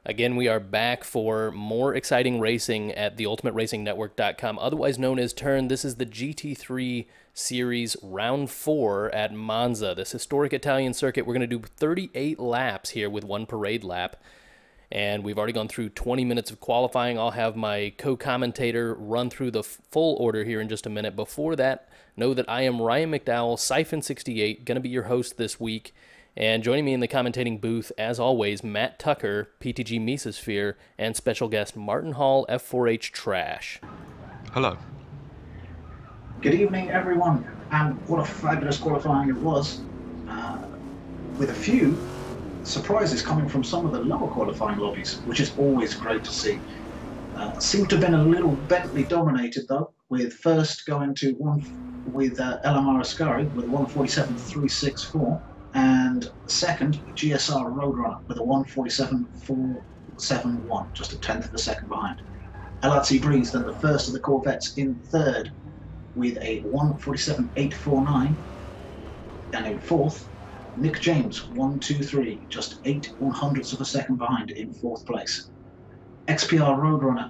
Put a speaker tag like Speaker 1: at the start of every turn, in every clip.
Speaker 1: Again, we are back for more exciting racing at theultimateраcingnetwork.com, otherwise known as Turn. This is the GT3 Series Round 4 at Monza, this historic Italian circuit. We're going to do 38 laps here with one parade lap, and we've already gone through 20 minutes of qualifying. I'll have my co-commentator run through the full order here in just a minute. Before that, know that I am Ryan McDowell, Siphon68, going to be your host this week. And joining me in the commentating booth, as always, Matt Tucker, PTG Mesosphere, and special guest Martin Hall, F4H Trash.
Speaker 2: Hello.
Speaker 3: Good evening, everyone. And what a fabulous qualifying it was, with a few surprises coming from some of the lower qualifying lobbies, which is always great to see. Seemed to have been a little Bentley dominated, though, with first going to LMR Ascari with a 147.364. And second, GSR Roadrunner with a 147.471, just a tenth of a second behind. LRT Breeze, then the first of the Corvettes, in third with a 147.849. And in fourth, Nick James, 123, just 8/100ths of a second behind in fourth place. XPR Roadrunner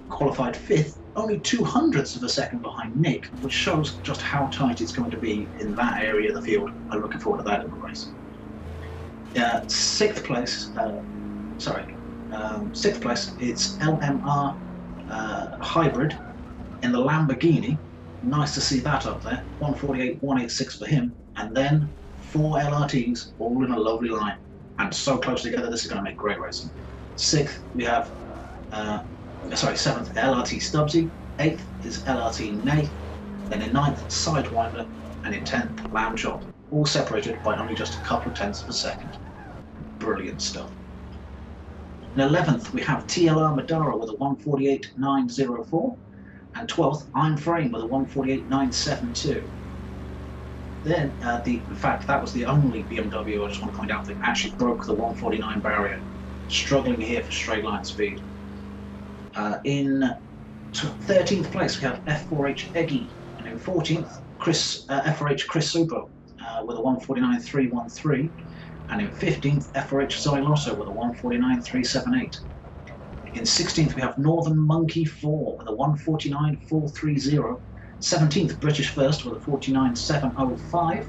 Speaker 3: qualified fifth, only 2/100ths of a second behind Nick, which shows just how tight it's going to be in that area of the field. I'm looking forward to that in the race. Sixth place, it's LMR Hybrid in the Lamborghini. Nice to see that up there. 148.186 for him, and then 4 LRTs all in a lovely line, and so close together. This is going to make great racing. Sixth, we have seventh, LRT Stubbsy. Eighth is LRT Nath. Then in ninth, Sidewinder. And in 10th, Lamb Chop. All separated by only just a couple of tenths of a second. Brilliant stuff. In 11th, we have TLR Madara with a 148.904. And 12th, I'm Frame with a 148.972. Then, in fact, that was the only BMW, I just want to point out, that actually broke the 149 barrier. Struggling here for straight line speed. In 13th place, we have F4H Eggy, and in 14th, F4H Chris Super with a 149.313, and in 15th, F4H Zyloso with a 149.378. In 16th, we have Northern Monkey 4 with a 149.430, 17th, British First with a 49.705,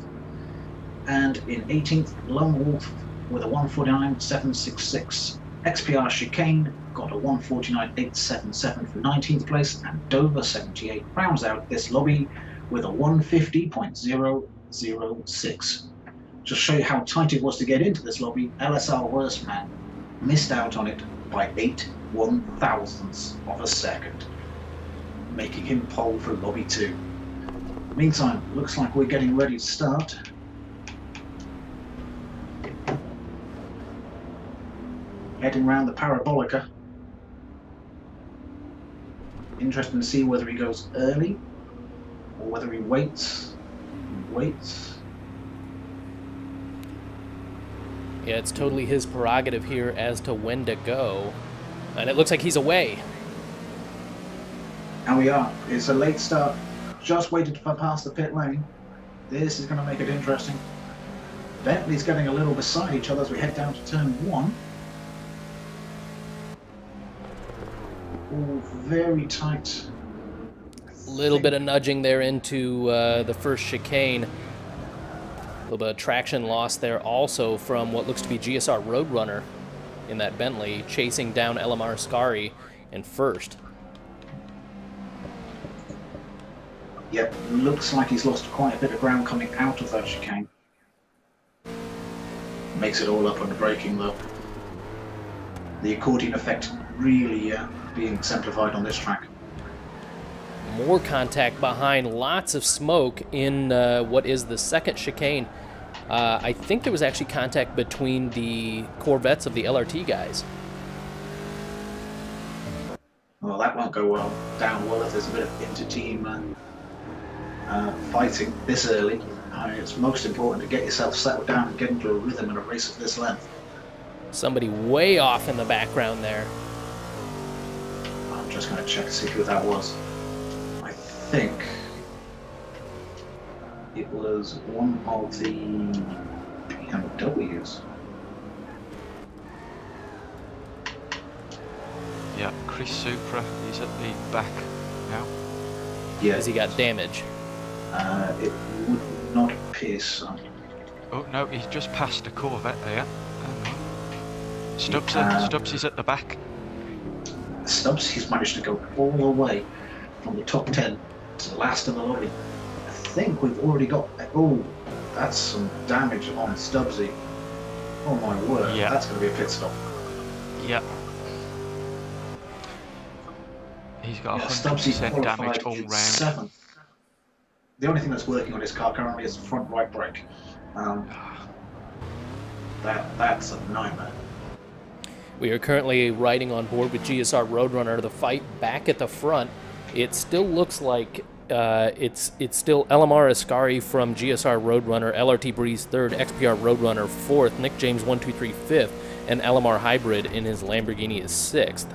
Speaker 3: and in 18th, Lone Wolf with a 149.766. XPR Chicane got a 149.877 for 19th place, and Dover 78 rounds out this lobby with a 150.006. Just show you how tight it was to get into this lobby, LSR Worst Man missed out on it by 8/1000ths of a second, making him pole for lobby 2. Meantime, looks like we're getting ready to start. Heading round the Parabolica. Interesting to see whether he goes early or whether he waits and waits.
Speaker 1: Yeah, it's totally his prerogative here as to when to go. And it looks like he's away.
Speaker 3: And we are. It's a late start. Just waited to pass the pit lane. This is going to make it interesting. Bentley's getting a little beside each other as we head down to turn 1. All very tight.
Speaker 1: Little bit of nudging there into the first chicane. A little bit of traction loss there also from what looks to be GSR Roadrunner in that Bentley, chasing down LMR Ascari in first.
Speaker 3: Yep, looks like he's lost quite a bit of ground coming out of that chicane. Makes it all up on the braking though. The accordion effect really being exemplified on this track.
Speaker 1: More contact behind, lots of smoke in what is the second chicane. I think there was actually contact between the Corvettes of the LRT guys.
Speaker 3: Well, that won't go down well if there's a bit of inter-team fighting this early. It's most important to get yourself settled down and get into a rhythm in a race of this length.
Speaker 1: Somebody way off in the background there.
Speaker 3: I'm just going to check to see who that was. I think it was one of the BMWs.
Speaker 2: Chris Supra is at the back now.
Speaker 3: Yeah,
Speaker 1: Has he got damage?
Speaker 3: it would not appear so.
Speaker 2: Oh no, he's just passed a Corvette there. Stubbs is at the back.
Speaker 3: Stubbs, he's managed to go all the way from the top 10 to the last of the lobby. I think we've already got... Oh, that's some damage on Stubbsy. Oh my word,
Speaker 2: Yeah.
Speaker 3: That's going to be a pit stop.
Speaker 2: Yep. He's got
Speaker 3: Stubbsy's
Speaker 2: 100% damage
Speaker 3: qualified
Speaker 2: all
Speaker 3: in
Speaker 2: round.
Speaker 3: 7th. The only thing that's working on his car currently is the front right brake. That's a nightmare.
Speaker 1: We are currently riding on board with GSR Roadrunner. The fight back at the front. It still looks like it's still LMR Ascari from GSR Roadrunner, LRT Breeze 3rd, XPR Roadrunner 4th, Nick James 123 5th, and LMR Hybrid in his Lamborghini is 6th.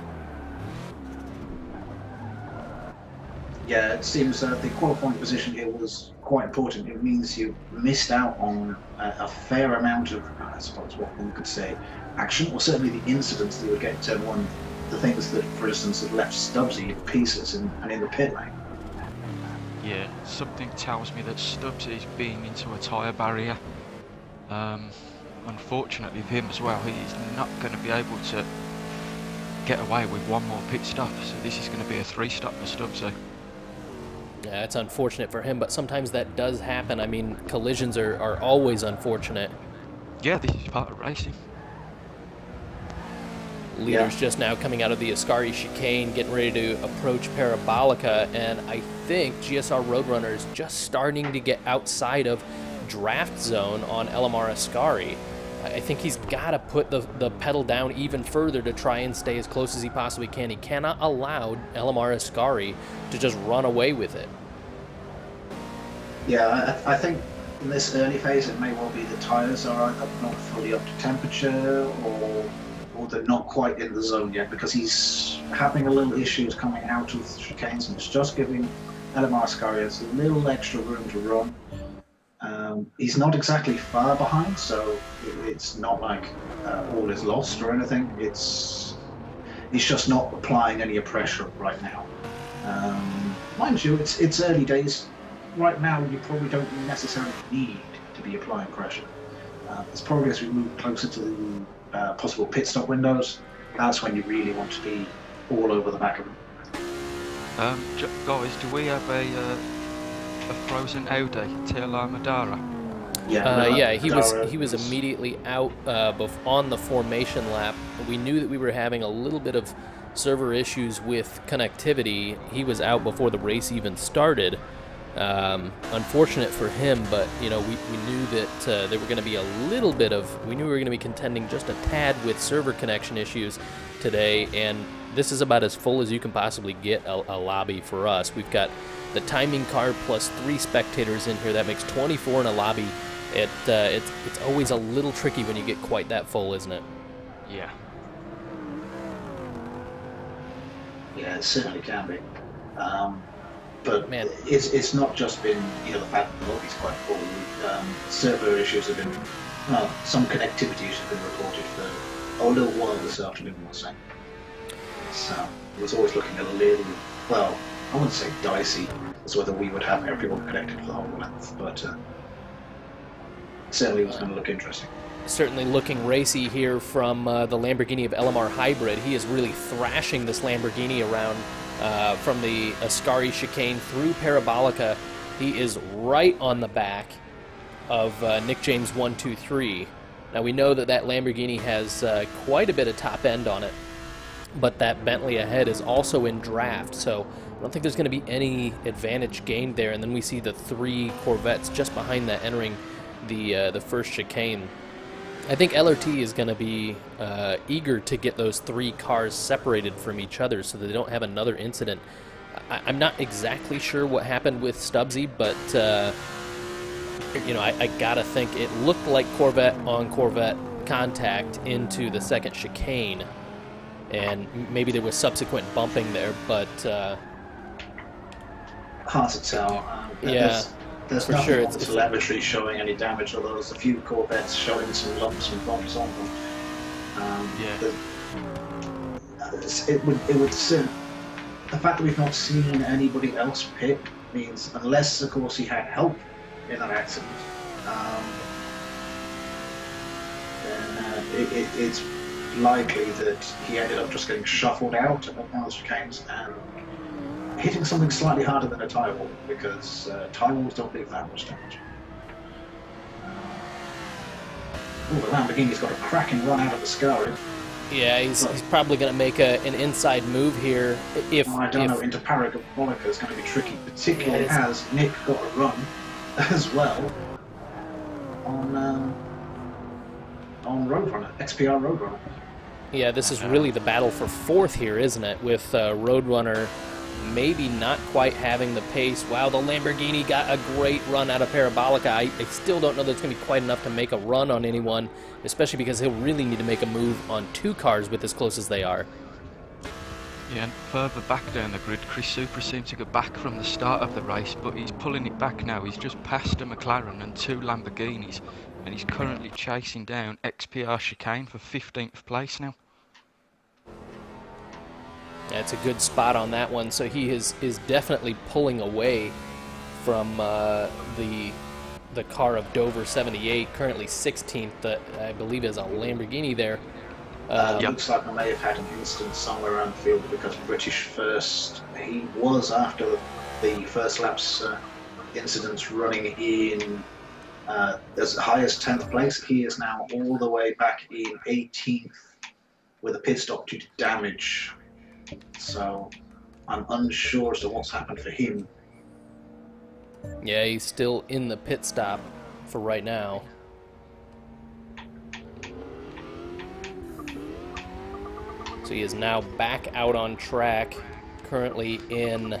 Speaker 3: Yeah, it seems the qualifying position here was quite important. It means you missed out on a fair amount of, I suppose what one could say, action, or certainly the incidents that would get to turn 1, the things that, for instance, had left Stubbsy in pieces and in the pit lane.
Speaker 2: Yeah, something tells me that Stubbs is being into a tyre barrier. Unfortunately for him as well, he's not going to be able to get away with one more pit stop, so this is going to be a 3-stop for Stubbsy.
Speaker 1: Yeah, it's unfortunate for him, but sometimes that does happen. I mean, collisions are always unfortunate.
Speaker 2: Yeah, this is part of racing.
Speaker 1: Leaders just now coming out of the Ascari chicane, getting ready to approach Parabolica, and I think GSR Roadrunner is just starting to get outside of draft zone on LMR Ascari. I think he's got to put the pedal down even further to try and stay as close as he possibly can. He cannot allow LMR Ascari to just run away with it.
Speaker 3: Yeah, I think in this early phase it may well be the tyres are either not fully up to temperature or they're not quite in the zone yet, because he's having a little issues coming out of the chicanes, and it's just giving LMR Ascari a little extra room to run. He's not exactly far behind, so it's not like all is lost or anything. He's just not applying any pressure right now. Mind you, it's early days. Right now, you probably don't necessarily need to be applying pressure. It's probably as we move closer to the possible pit stop windows, that's when you really want to be all over the back of them.
Speaker 2: Guys, do we have a frozen Audi TLR Madara?
Speaker 1: Yeah, he was immediately out on the formation lap. We knew that we were having a little bit of server issues with connectivity. He was out before the race even started. Unfortunate for him, but you know, we knew that there were going to be a little bit of, we knew we were going to be contending just a tad with server connection issues today, and this is about as full as you can possibly get a lobby for us. We've got the timing car plus 3 spectators in here. That makes 24 in a lobby. It's always a little tricky when you get quite that full, isn't it?
Speaker 2: Yeah.
Speaker 3: Yeah, it certainly can be. But
Speaker 1: Man,
Speaker 3: it's not just been, you know, the fact that the lobby's quite full. Server issues have been, some connectivity issues have been reported for a little while this afternoon, I'll say. So it was always looking a little, well, I wouldn't say dicey as whether we would have everyone connected for the whole length, but certainly it was going to look interesting.
Speaker 1: Certainly looking racy here from the Lamborghini of LMR Hybrid. He is really thrashing this Lamborghini around from the Ascari chicane through Parabolica. He is right on the back of Nick James 123. Now we know that Lamborghini has quite a bit of top end on it, but that Bentley ahead is also in draft, so I don't think there's going to be any advantage gained there. And then we see the 3 Corvettes just behind that entering the first chicane. I think LRT is going to be eager to get those 3 cars separated from each other so that they don't have another incident. I'm not exactly sure what happened with Stubbsy, but you know, I gotta think it looked like Corvette on Corvette contact into the second chicane, and maybe there was subsequent bumping there, but
Speaker 3: hard to tell.
Speaker 1: Yeah.
Speaker 3: There's
Speaker 1: For
Speaker 3: nothing
Speaker 1: sure,
Speaker 3: on telemetry showing any damage, although there's a few Corvettes showing some lumps and bumps on them. it would the fact that we've not seen anybody else pit means, unless of course he had help in that accident, then it's likely that he ended up just getting shuffled out of one of those chicanes and hitting something slightly harder than a tie wall, because tie walls don't leave that much damage. Oh, the Lamborghini's got a cracking run out of the Scari.
Speaker 1: Yeah, he's probably going to make an inside move here.
Speaker 3: I don't know, into Parabolica is going to be tricky, particularly as Nick got a run as well on Roadrunner, XPR Roadrunner.
Speaker 1: Yeah, this is really the battle for fourth here, isn't it? With Roadrunner maybe not quite having the pace. Wow, the Lamborghini got a great run out of Parabolica. I still don't know that it's going to be quite enough to make a run on anyone, especially because he'll really need to make a move on two cars with as close as they are.
Speaker 2: Yeah, and further back down the grid, Chris Super seemed to go back from the start of the race, but he's pulling it back now. He's just passed a McLaren and two Lamborghinis, and he's currently chasing down XPR Chicane for 15th place now.
Speaker 1: That's a good spot on that one. So he is definitely pulling away from the car of Dover 78, currently 16th. I believe is a Lamborghini there.
Speaker 3: Looks like I may have had an instance somewhere around the field, because British First, he was after the first lap's incidents running in as high as 10th place. He is now all the way back in 18th with a pit stop due to damage. So I'm unsure as to what's happened for him.
Speaker 1: Yeah, he's still in the pit stop for right now. So he is now back out on track, currently in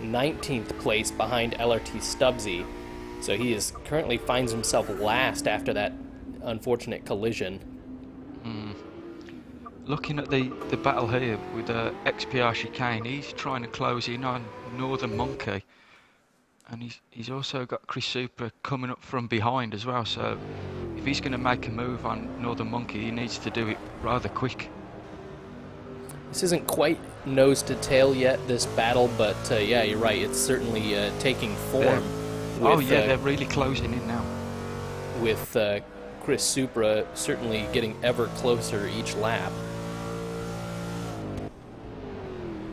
Speaker 1: 19th place behind LRT Stubbsy. So he is currently finds himself last after that unfortunate collision.
Speaker 2: Looking at the battle here with XPR Chicane, he's trying to close in on Northern Monkey, and he's also got Chris Super coming up from behind as well. So if he's going to make a move on Northern Monkey, he needs to do it rather quick.
Speaker 1: This isn't quite nose to tail yet, this battle, but yeah, you're right. It's certainly taking form.
Speaker 2: They're really closing in now.
Speaker 1: With Chris Supra certainly getting ever closer each lap.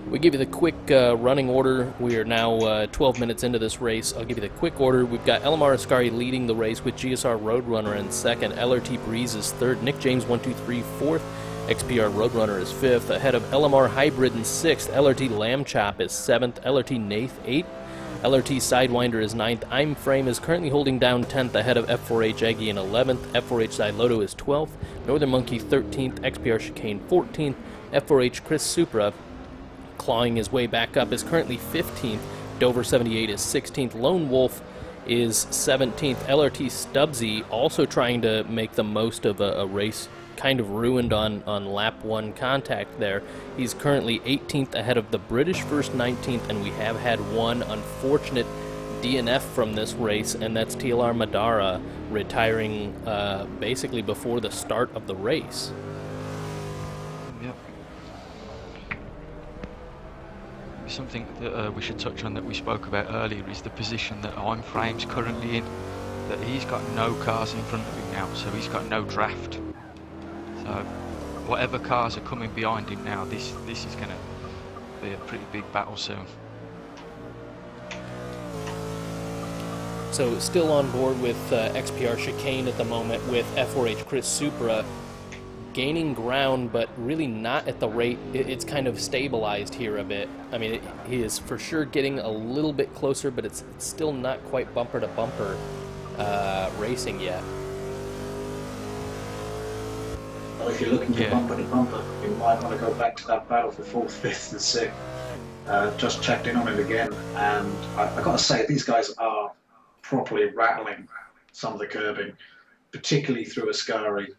Speaker 1: We give you the quick running order. We are now 12 minutes into this race. I'll give you the quick order. We've got LMR Ascari leading the race with GSR Roadrunner in second. LRT Breeze is third. Nick James 1, 2, 3, fourth. XPR Roadrunner is fifth. Ahead of LMR Hybrid in sixth. LRT Lamb Chop is seventh. LRT Nath eighth. LRT Sidewinder is 9th. I'm Frame is currently holding down 10th ahead of F4H Eggy in 11th. F4H Siloto is 12th. Northern Monkey 13th. XPR Chicane 14th. F4H Chris Supra, clawing his way back up, is currently 15th. Dover 78 is 16th. Lone Wolf is 17th. LRT Stubbsy also trying to make the most of a race kind of ruined on lap 1 contact there. He's currently 18th ahead of the British First 19th, and we have had one unfortunate DNF from this race, and that's TLR Madara retiring basically before the start of the race.
Speaker 2: Yep. Something that we should touch on that we spoke about earlier is the position that I'm Frame's currently in, that he's got no cars in front of him now, so he's got no draft. So whatever cars are coming behind him now, this is going to be a pretty big battle soon.
Speaker 1: So still on board with XPR Chicane at the moment with F4H Chris Supra gaining ground, but really not at the rate. It's kind of stabilized here a bit. I mean, he is for sure getting a little bit closer, but it's still not quite bumper to bumper racing yet.
Speaker 3: Well, if you're looking for bumper to bumper, you might want to go back to that battle for 4th, 5th and 6th. Just checked in on it again, and I've got to say, these guys are properly rattling some of the curbing, particularly through Ascari.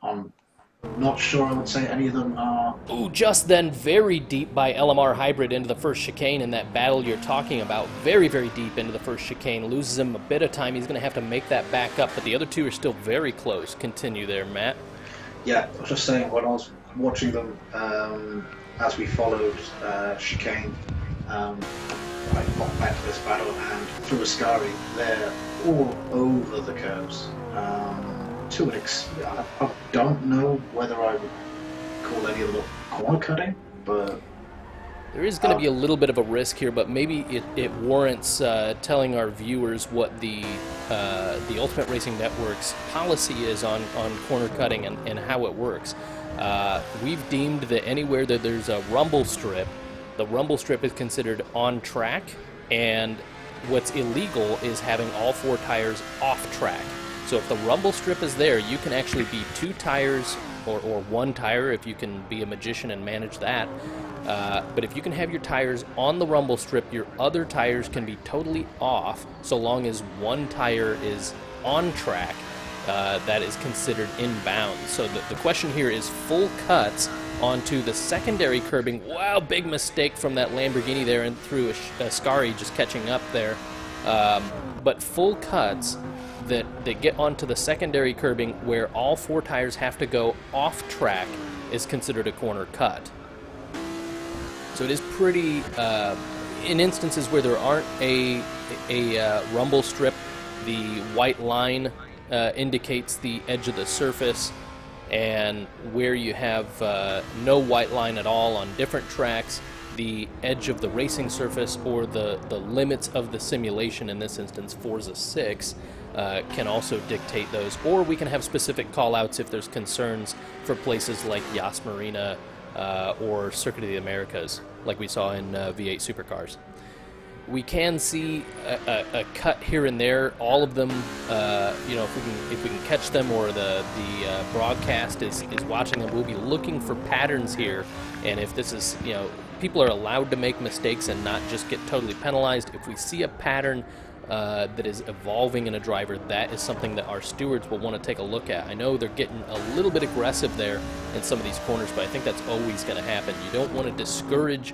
Speaker 3: I'm not sure I would say any of them are...
Speaker 1: Ooh, just then very deep by LMR Hybrid into the first chicane in that battle you're talking about. Very, very deep into the first chicane. Loses him a bit of time. He's going to have to make that back up, but the other two are still very close. Continue there, Matt.
Speaker 3: Yeah, I was just saying, when I was watching them as we followed chicane. I popped back to this battle and through Ascari, they're all over the curves. I don't know whether I would call any of them corner cutting, but
Speaker 1: there is going to be a little bit of a risk here, but maybe it warrants telling our viewers what the Ultimate Racing Network's policy is on corner cutting and how it works. We've deemed that anywhere that there's a rumble strip, the rumble strip is considered on track, and what's illegal is having all 4 tires off track. So if the rumble strip is there, you can actually be 2 tires or 1 tire if you can be a magician and manage that. But if you can have your tires on the rumble strip, your other tires can be totally off so long as 1 tire is on track. That is considered inbounds. So the question here is full cuts onto the secondary curbing. Wow, big mistake from that Lamborghini there and through Ascari just catching up there. But full cuts that get onto the secondary curbing where all 4 tires have to go off track is considered a corner cut. So it is pretty, in instances where there aren't a rumble strip, the white line indicates the edge of the surface, and where you have no white line at all on different tracks, the edge of the racing surface or the limits of the simulation, in this instance Forza 6, can also dictate those. Or we can have specific call-outs if there's concerns for places like Yas Marina or Circuit of the Americas, like we saw in V8 supercars. We can see a cut here and there. All of them, you know, if we can catch them, or the broadcast is watching them, we'll be looking for patterns here. And if this is, you know, people are allowed to make mistakes and not just get totally penalized. If we see a pattern that is evolving in a driver, that is something that our stewards will want to take a look at. I know they're getting a little bit aggressive there in some of these corners, but I think that's always going to happen. You don't want to discourage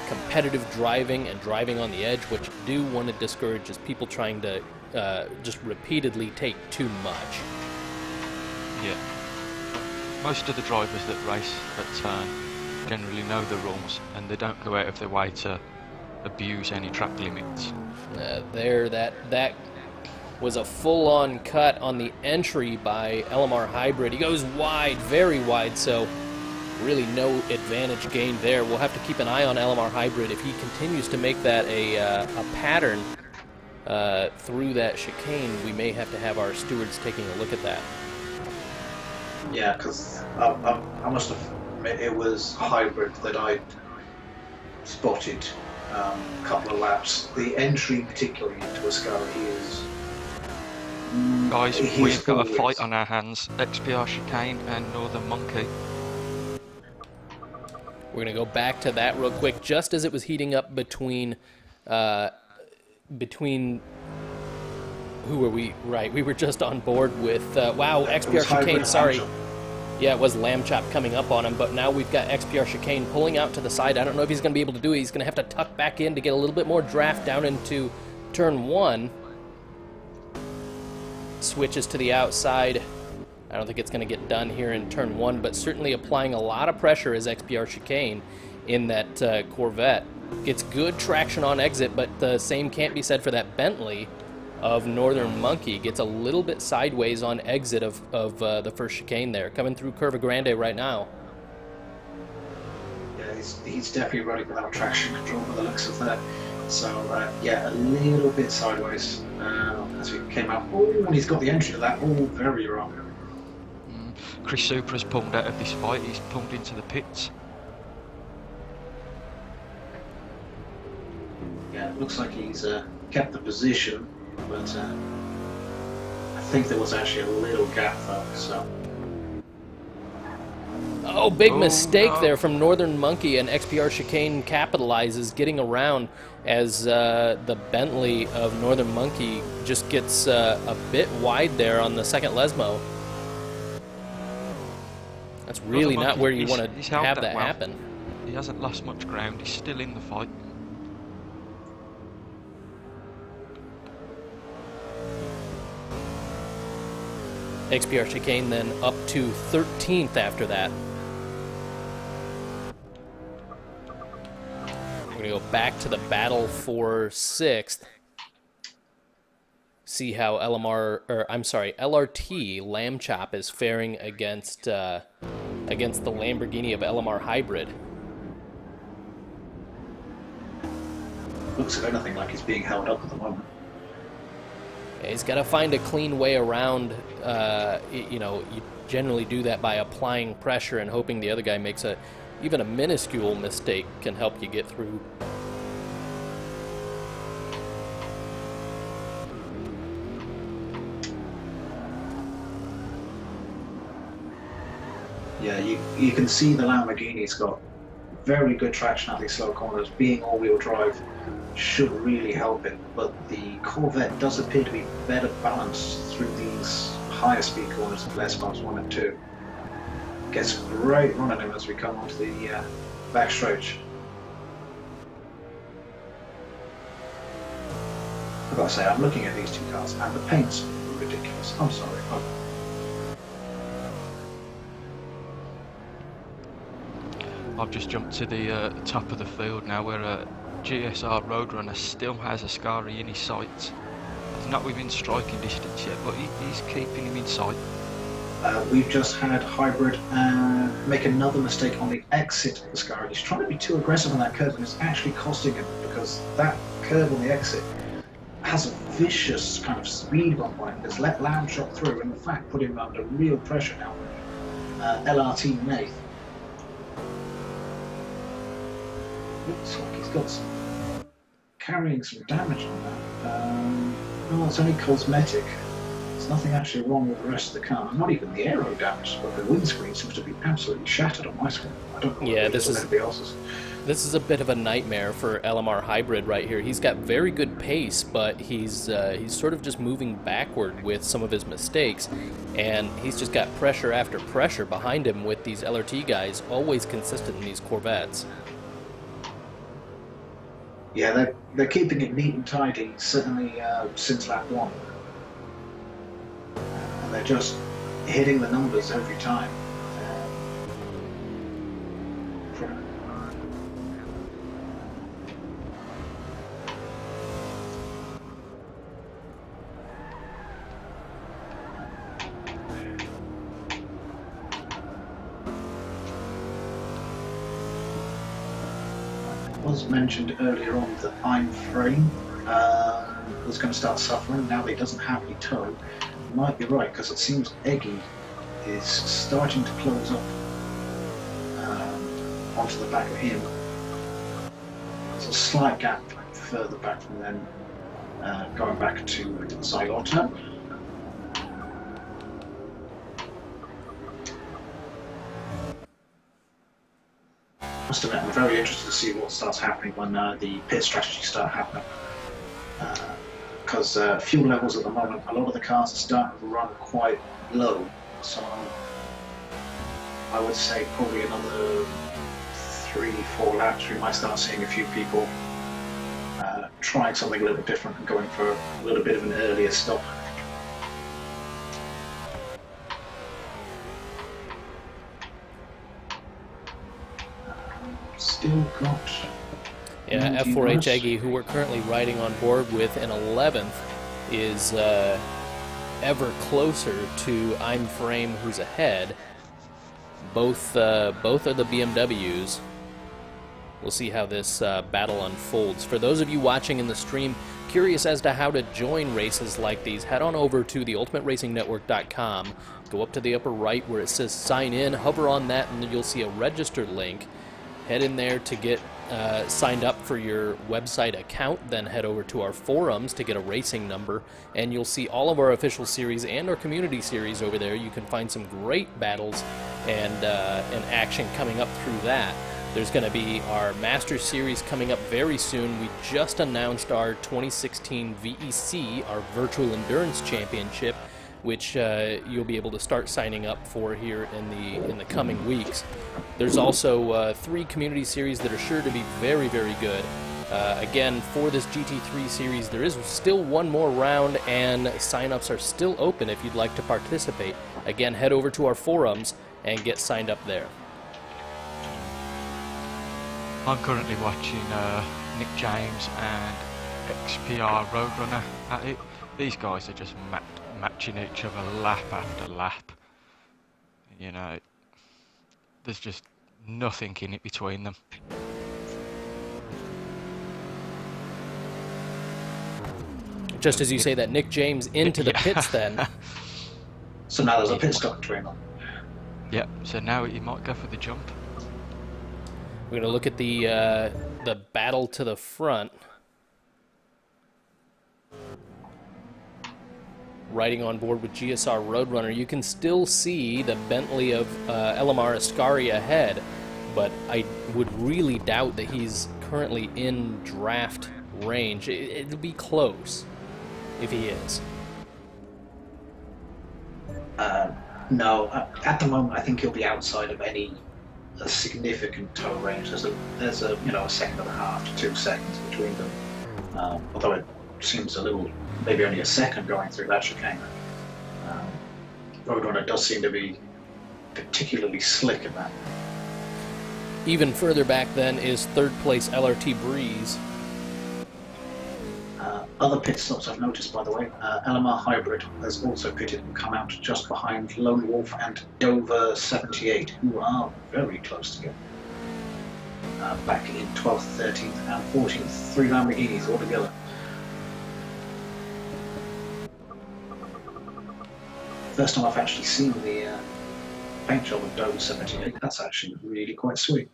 Speaker 1: competitive driving and driving on the edge. What you do want to discourage is people trying to just repeatedly take too much.
Speaker 2: Yeah. Most of the drivers that race at turn generally know the rules, and they don't go out of their way to abuse any track limits.
Speaker 1: That was a full-on cut on the entry by LMR Hybrid. He goes wide, very wide, so really no advantage gained there. We'll have to keep an eye on LMR Hybrid. If he continues to make that a pattern through that chicane, we may have to have our stewards taking a look at that.
Speaker 3: Yeah, because I must have admit it was Hybrid that I spotted a couple of laps. The entry, particularly into Ascari, is...
Speaker 2: Guys, we've got a fight on our hands. XPR chicane and Northern Monkey.
Speaker 1: We're going to go back to that real quick, just as it was heating up between who were we? Right, we were just on board with, wow, XPR chicane, sorry. Yeah, it was Lamb Chop coming up on him, but now we've got XPR chicane pulling out to the side. I don't know if he's going to be able to do it. He's going to have to tuck back in to get a little bit more draft down into turn 1. Switches to the outside. I don't think it's going to get done here in turn 1, but certainly applying a lot of pressure as XPR chicane in that Corvette. Gets good traction on exit, but the same can't be said for that Bentley of Northern Monkey. Gets a little bit sideways on exit of the first chicane there. Coming through Curva Grande right now.
Speaker 3: Yeah, he's definitely running without traction control by the looks of that. So, yeah, a little bit sideways as we came out. Oh, and he's got the entry to that all very wrong.
Speaker 2: Chris Supra's pulled out of this fight. He's pulled into the pits.
Speaker 3: Yeah, it looks like he's kept the position, but I think there was actually a little gap though, so...
Speaker 1: Oh, big mistake there from Northern Monkey, and XPR chicane capitalizes, getting around as the Bentley of Northern Monkey just gets a bit wide there on the second Lesmo. That's really not where you want to have that happen.
Speaker 2: He hasn't lost much ground. He's still in the fight.
Speaker 1: XPR chicane then up to 13th after that. going to go back to the battle for 6th. See how LRT Lamb Chop is faring against the Lamborghini of LMR Hybrid.
Speaker 3: Looks, if anything, like he's being held up at the moment.
Speaker 1: Yeah, he's got to find a clean way around. You know, you generally do that by applying pressure and hoping the other guy makes even a minuscule mistake can help you get through.
Speaker 3: Yeah, you can see the Lamborghini's got very good traction at these slow corners. Being all-wheel drive should really help it, but the Corvette does appear to be better balanced through these higher speed corners of Les Bumps 1 and 2. Gets a great run at him as we come onto the back stretch. I've got to say, I'm looking at these two cars and the paint's ridiculous. I'm sorry.
Speaker 2: I've just jumped to the top of the field now, where GSR Roadrunner still has Ascari in his sights. He's not within striking distance yet, but he's keeping him in sight.
Speaker 3: We've just had Hybrid make another mistake on the exit of Ascari. He's trying to be too aggressive on that curve, and it's actually costing him, because that curve on the exit has a vicious kind of speed bump on it. It's let Lamb shot through, and in fact put him under real pressure now. LRT Nath. Looks like he's got carrying some damage on that. Well, it's only cosmetic. There's nothing actually wrong with the rest of the car. Not even the aero damage, but the windscreen seems to be absolutely shattered on my screen. I don't know.
Speaker 1: Yeah,
Speaker 3: this is anybody else's.
Speaker 1: This is a bit of a nightmare for LMR Hybrid right here. He's got very good pace, but he's sort of just moving backward with some of his mistakes, and he's just got pressure after pressure behind him with these LRT guys, always consistent in these Corvettes.
Speaker 3: Yeah, they're keeping it neat and tidy, certainly since lap 1. And they're just hitting the numbers every time. Was mentioned earlier on that I'm frame was going to start suffering. Now that he doesn't have any toe, might be right, because it seems Eggy is starting to close up onto the back of him. There's a slight gap further back from them, going back to Xylota. Must admit, I'm very interested to see what starts happening when the pit strategies start happening. Because fuel levels at the moment, a lot of the cars are starting to run quite low. So I would say probably another 3-4 laps, we might start seeing a few people trying something a little bit different and going for a little bit of an earlier stop. Still got...
Speaker 1: Yeah, F4H Eggy, who we're currently riding on board with in 11th, is ever closer to I'm Frame, who's ahead. Both are the BMWs. We'll see how this battle unfolds. For those of you watching in the stream, curious as to how to join races like these, head on over to theultimateраcingnetwork.com. Go up to the upper right where it says sign in, hover on that, and you'll see a register link. Head in there to get signed up for your website account, then head over to our forums to get a racing number, and you'll see all of our official series and our community series over there. You can find some great battles and action coming up through that. There's going to be our Masters Series coming up very soon. We just announced our 2016 VEC, our Virtual Endurance Championship, which you'll be able to start signing up for here in the coming weeks. There's also 3 community series that are sure to be very, very good. Again, for this GT3 series, there is still one more round, and sign-ups are still open if you'd like to participate. Again, head over to our forums and get signed up there.
Speaker 2: I'm currently watching Nick James and XPR Roadrunner at it. These guys are just matching each other lap after lap. You know, there's just nothing in it between them.
Speaker 1: Just as you say that, Nick James into the pits then.
Speaker 3: So now there's a pit stop between them.
Speaker 2: Yep, so now he might go for the jump.
Speaker 1: We're going to look at the battle to the front. Riding on board with GSR Roadrunner, you can still see the Bentley of LMR Ascari ahead, but I would really doubt that he's currently in draft range. It'll be close if he is.
Speaker 3: No, at the moment I think he'll be outside of any significant tow range. There's a you know, 1.5 seconds to 2 seconds between them. Although it seems a little, maybe only a second going through that chicane. Roadrunner does seem to be particularly slick in that.
Speaker 1: Even further back then is third place LRT Breeze.
Speaker 3: Other pit stops I've noticed, by the way, LMR Hybrid has also pitted and come out just behind Lone Wolf and Dover 78, who are very close together. Back in 12th, 13th and 14th, 3 Lamborghinis altogether. First time I've actually seen the paint job of Dover 78, that's actually really quite sweet.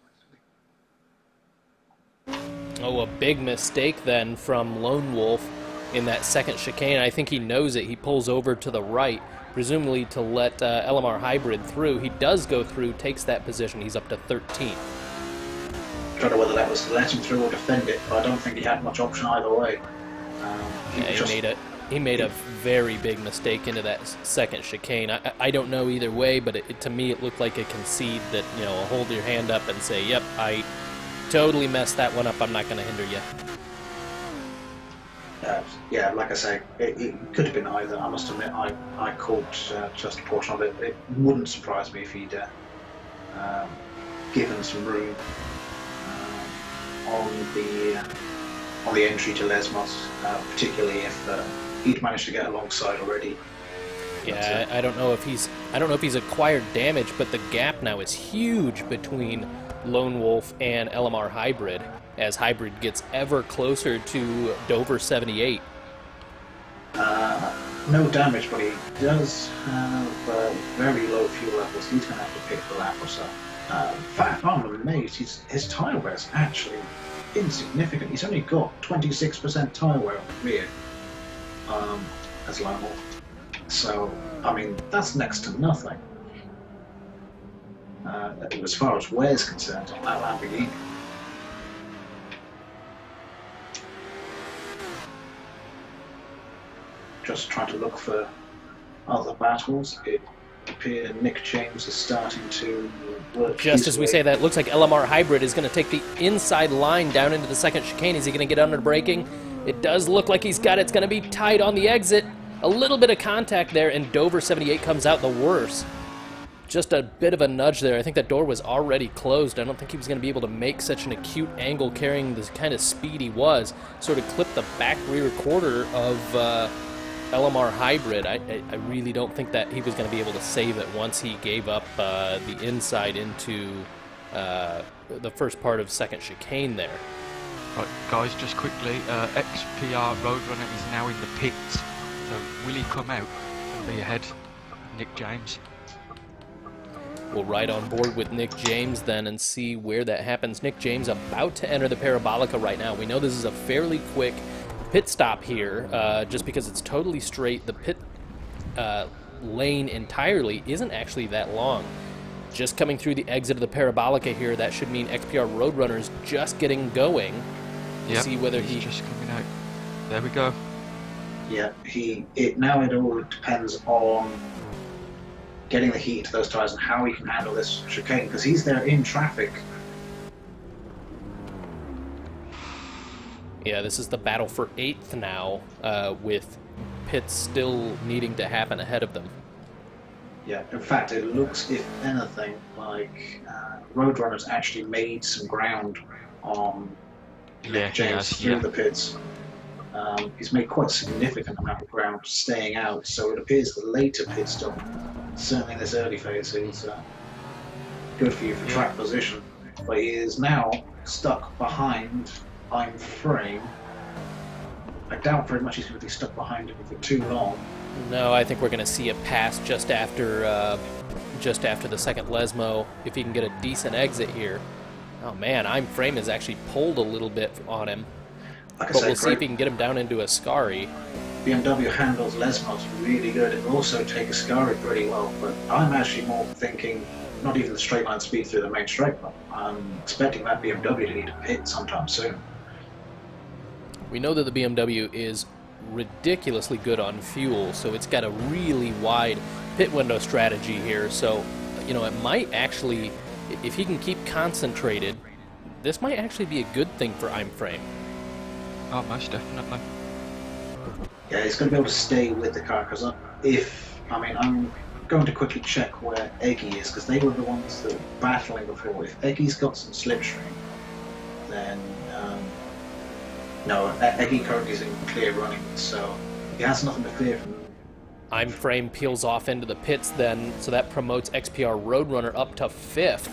Speaker 1: Oh, a big mistake then from Lone Wolf in that second chicane. I think he knows it. He pulls over to the right, presumably to let LMR Hybrid through. He does go through, takes that position. He's up to 13th.
Speaker 3: I don't know whether that was to let him through or defend it, but I don't think he had much option either way.
Speaker 1: He made a very big mistake into that second chicane. I don't know either way, but to me it looked like a concede that, you know, hold your hand up and say, yep, I totally messed that one up, I'm not going to hinder you.
Speaker 3: Yeah, like I say, it could have been either. I must admit, I caught just a portion of it. It wouldn't surprise me if he'd given some room on the entry to Lesmos, particularly if he'd managed to get alongside already.
Speaker 1: Yeah, I don't know if he's acquired damage, but the gap now is huge between Lone Wolf and LMR Hybrid, as Hybrid gets ever closer to Dover 78.
Speaker 3: No damage, but he does have very low fuel levels. He's going to have to pick the lap or so. In fact, I'm amazed. His tyre wear's actually insignificant. He's only got 26% tyre wear on the rear as Lone Wolf. So, I mean, that's next to nothing. As far as wear's concerned on that Lamborghini. Just trying to look for other battles. It appears Nick James is starting to work.
Speaker 1: Just as we say that, it looks like LMR Hybrid is going to take the inside line down into the second chicane. Is he going to get under braking? It does look like he's got it. It's going to be tight on the exit. A little bit of contact there, and Dover 78 comes out the worst. Just a bit of a nudge there. I think that door was already closed. I don't think he was going to be able to make such an acute angle carrying the kind of speed he was. Sort of clipped the back rear quarter of LMR Hybrid. I really don't think that he was going to be able to save it once he gave up the inside into the first part of second chicane there.
Speaker 2: Right, guys, just quickly, XPR Roadrunner is now in the pits. So will he come out and be ahead Nick James?
Speaker 1: We'll ride on board with Nick James then and see where that happens. Nick James about to enter the Parabolica right now. We know this is a fairly quick pit stop here, just because it's totally straight. The pit lane entirely isn't actually that long. Just coming through the exit of the Parabolica here, that should mean XPR Roadrunner's just getting going.
Speaker 2: Yep,
Speaker 1: See whether
Speaker 2: he's just coming out. There we go.
Speaker 3: Yeah, now it all depends on getting the heat into those tyres and how he can handle this chicane, because he's there in traffic.
Speaker 1: Yeah, this is the battle for 8th now, with pits still needing to happen ahead of them.
Speaker 3: Yeah, in fact, it looks, if anything, like Roadrunner's actually made some ground on
Speaker 2: Yeah,
Speaker 3: Nick James through the pits. He's made quite a significant amount of ground staying out, so it appears the later pit stop, certainly in this early phase, is good for you for track position. But he is now stuck behind I'm Frame. I doubt very much he's going to be stuck behind him for too long.
Speaker 1: No, I think we're going to see a pass just after the second Lesmo, if he can get a decent exit here. Oh man, I'm Frame is actually pulled a little bit on him.
Speaker 3: Like
Speaker 1: But we'll see if he can get him down into Ascari.
Speaker 3: BMW handles Lesmos really good. It will also take Ascari pretty well, but I'm actually more thinking not even the straight line speed through the main straight line. I'm expecting that BMW to need a pit sometime soon.
Speaker 1: We know that the BMW is ridiculously good on fuel, so it's got a really wide pit window strategy here. So, you know, it might actually, if he can keep concentrated, this might actually be a good thing for I'm Frame.
Speaker 2: Oh, most definitely.
Speaker 3: Yeah, he's going to be able to stay with the car, because I'm going to quickly check where Eggy is, because they were the ones that were battling before. If Eggy's got some slipstream, then no, Eggy currently is in clear running, so he has nothing to fear from them.
Speaker 1: I'm Frame peels off into the pits then, so that promotes XPR Roadrunner up to 5th.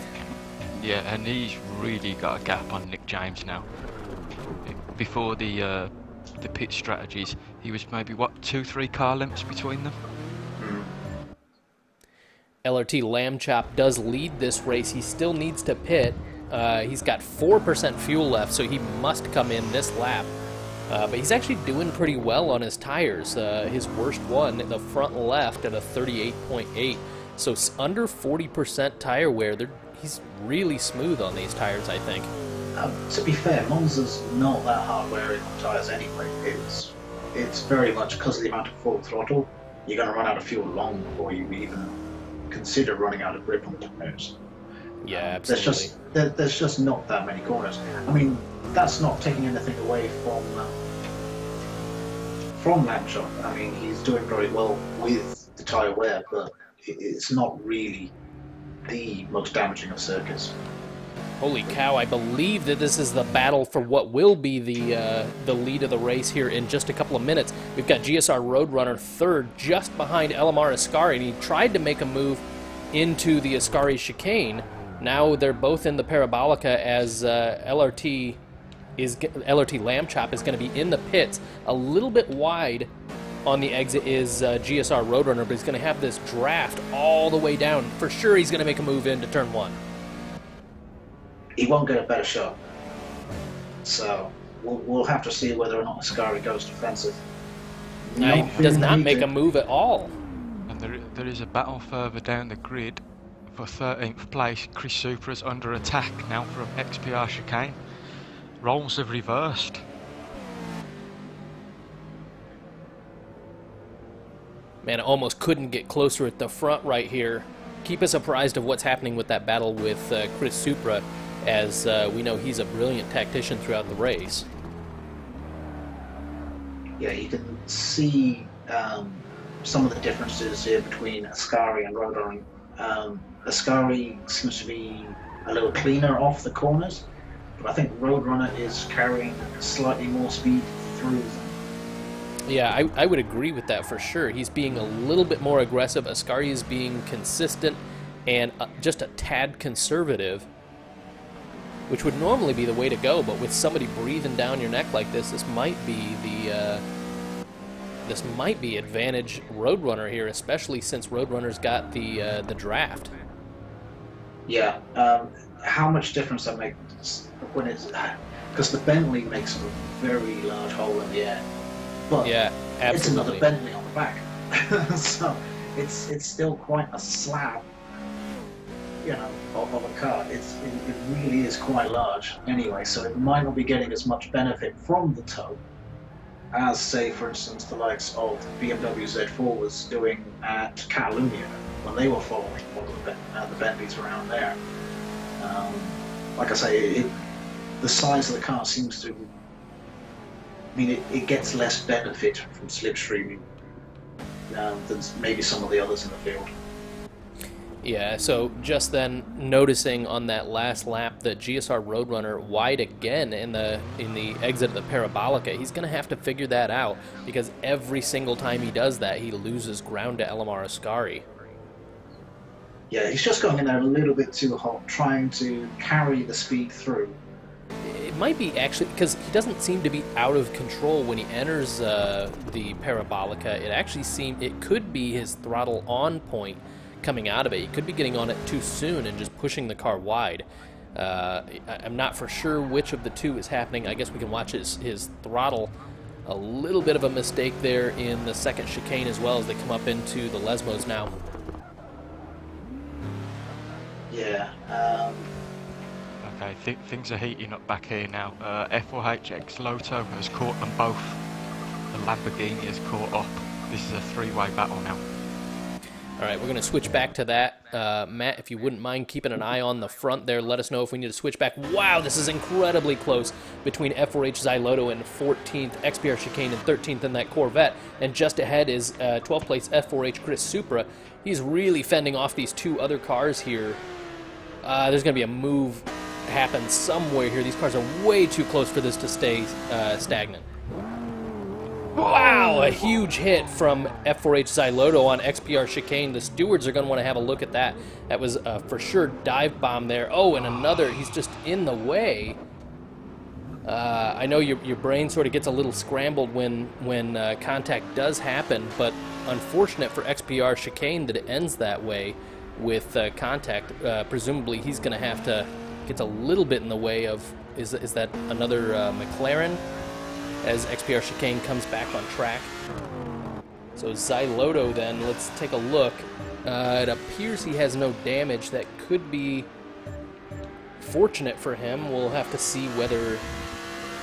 Speaker 2: Yeah, and he's really got a gap on Nick James now. Before the pit strategies, he was maybe, what, 2-3 car lengths between them?
Speaker 1: LRT Lamb Chop does lead this race. He still needs to pit. He's got 4% fuel left, so he must come in this lap. But he's actually doing pretty well on his tires. His worst one, the front left, at a 38.8. So under 40% tire wear. He's really smooth on these tires, I think.
Speaker 3: To be fair, Monza's not that hard wearing on tyres anyway. It's very much because of the amount of full throttle. You're going to run out of fuel long before you even consider running out of grip on the tires.
Speaker 1: Yeah, absolutely.
Speaker 3: There's just not that many corners. I mean, that's not taking anything away from Lamchop. I mean, he's doing very well with the tyre wear, but it's not really the most damaging of circuits.
Speaker 1: Holy cow, I believe that this is the battle for what will be the lead of the race here in just a couple of minutes. We've got GSR Roadrunner third, just behind LMR Ascari, and he tried to make a move into the Ascari chicane. Now they're both in the Parabolica as LRT Lamb Chop is going to be in the pits. A little bit wide on the exit is GSR Roadrunner, but he's going to have this draft all the way down. For sure he's going to make a move into turn 1.
Speaker 3: He won't get a better shot. So we'll have to see whether or not Ascari goes defensive.
Speaker 1: He does not make a move at all.
Speaker 2: And there is a battle further down the grid for 13th place. Chris Supra's under attack now from XPR chicane. Roles have reversed.
Speaker 1: Man, I almost couldn't get closer at the front right here. Keep us apprised of what's happening with that battle with Chris Supra, as we know he's a brilliant tactician throughout the race.
Speaker 3: Yeah, you can see some of the differences here between Ascari and Roadrunner. Ascari seems to be a little cleaner off the corners, but I think Roadrunner is carrying slightly more speed through them.
Speaker 1: Yeah, I would agree with that for sure. He's being a little bit more aggressive. Ascari is being consistent and just a tad conservative, which would normally be the way to go, but with somebody breathing down your neck like this, this might be advantage Roadrunner here, especially since Roadrunner's got the draft.
Speaker 3: Yeah, how much difference that makes when it's, because the Bentley makes a very large hole in the air, but
Speaker 1: yeah, absolutely.
Speaker 3: It's another Bentley on the back, so it's still quite a slab, you know, of a car. It really is quite large anyway, so it might not be getting as much benefit from the toe as, say, for instance, the likes of BMW Z4 was doing at Catalunya when they were following one of the Bentleys around there. Like I say, the size of the car seems to, I mean, it gets less benefit from slipstreaming than maybe some of the others in the field.
Speaker 1: Yeah, so just then noticing on that last lap that GSR Roadrunner wide again in the exit of the Parabolica. He's going to have to figure that out because every single time he does that, he loses ground to Elamar Ascari.
Speaker 3: Yeah, he's just going in there a little bit too hot, trying to carry the speed through.
Speaker 1: It might be actually because he doesn't seem to be out of control when he enters the Parabolica. It actually it could be his throttle on point coming out of it. He could be getting on it too soon and just pushing the car wide. I'm not for sure which of the two is happening. I guess we can watch his throttle. A little bit of a mistake there in the second chicane as well as they come up into the Lesmos now.
Speaker 3: Yeah.
Speaker 2: Okay, things are heating up back here now. F4HX Lotto has caught them both. The Lamborghini has caught up. This is a three-way battle now.
Speaker 1: All right, we're going to switch back to that. Matt, if you wouldn't mind keeping an eye on the front there, let us know if we need to switch back. Wow, this is incredibly close between F4H Xyloto in 14th, XPR Chicane in 13th in that Corvette. And just ahead is 12th place F4H Chris Supra. He's really fending off these two other cars here. There's going to be a move happen somewhere here. These cars are way too close for this to stay stagnant. Wow, a huge hit from F4H Xyloto on XPR Chicane. The stewards are going to want to have a look at that. That was for sure dive bomb there. Oh, and another, he's just in the way. I know your brain sort of gets a little scrambled when contact does happen, but unfortunate for XPR Chicane that it ends that way with contact. Presumably he's going to have to get a little bit in the way of, is that another McLaren? As XPR Chicane comes back on track. So Xyloto then, let's take a look. It appears he has no damage. That could be fortunate for him. We'll have to see whether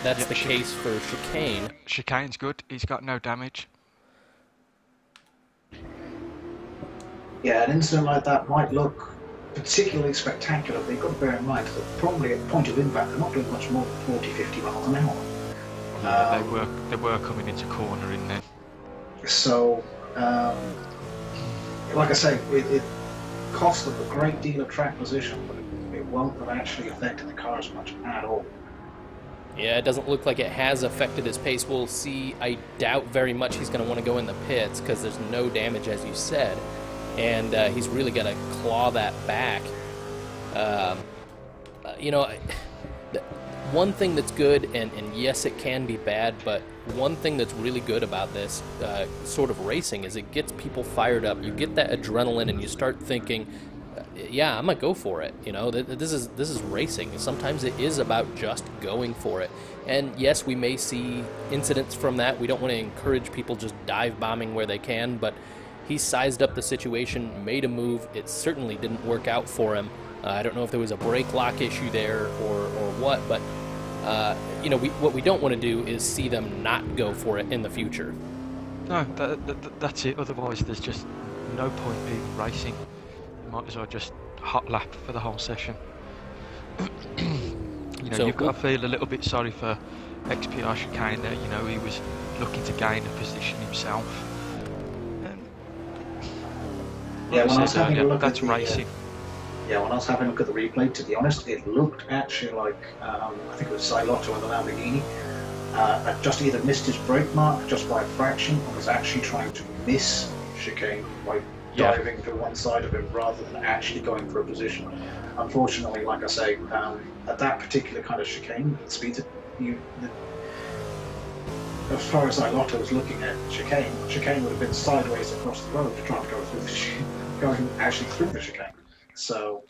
Speaker 1: that's the case for Chicane.
Speaker 2: Chicane's good. He's got no damage.
Speaker 3: Yeah, an incident like that might look particularly spectacular, but you've got to bear in mind that probably at point of impact they're not doing much more than 40-50 miles an hour.
Speaker 2: They were coming into corner in there.
Speaker 3: So, like I say, it cost them a great deal of track position, but it won't have actually affected the cars much at all.
Speaker 1: Yeah, it doesn't look like it has affected his pace. We'll see. I doubt very much he's going to want to go in the pits because there's no damage, as you said, and he's really got to claw that back. You know, one thing that's good, and yes, it can be bad, but one thing that's really good about this sort of racing is it gets people fired up. You get that adrenaline, and you start thinking, yeah, I'm gonna go for it. You know, this is racing. Sometimes it is about just going for it. And yes, we may see incidents from that. We don't want to encourage people just dive bombing where they can, but he sized up the situation, made a move. It certainly didn't work out for him. I don't know if there was a brake lock issue there or what, but you know, what we don't want to do is see them not go for it in the future.
Speaker 2: No, that's it. Otherwise, there's just no point in racing. You might as well just hot lap for the whole session. You know, so you've got to feel a little bit sorry for XPR Chicane there. You know, he was looking to gain a position himself.
Speaker 3: Yeah, when I was having a look
Speaker 2: that's
Speaker 3: at the,
Speaker 2: racing.
Speaker 3: Yeah, when I was having a look at the replay, to be honest, it looked actually like, I think it was Xyloto in the Lamborghini, had just either missed his brake mark just by a fraction, or was actually trying to miss Chicane by diving to one side of him rather than actually going for a position. Unfortunately, like I say, at that particular kind of chicane, the speed that as far as Xyloto was looking at chicane would have been sideways across the road trying to go through the chicane, going actually through the chicane. So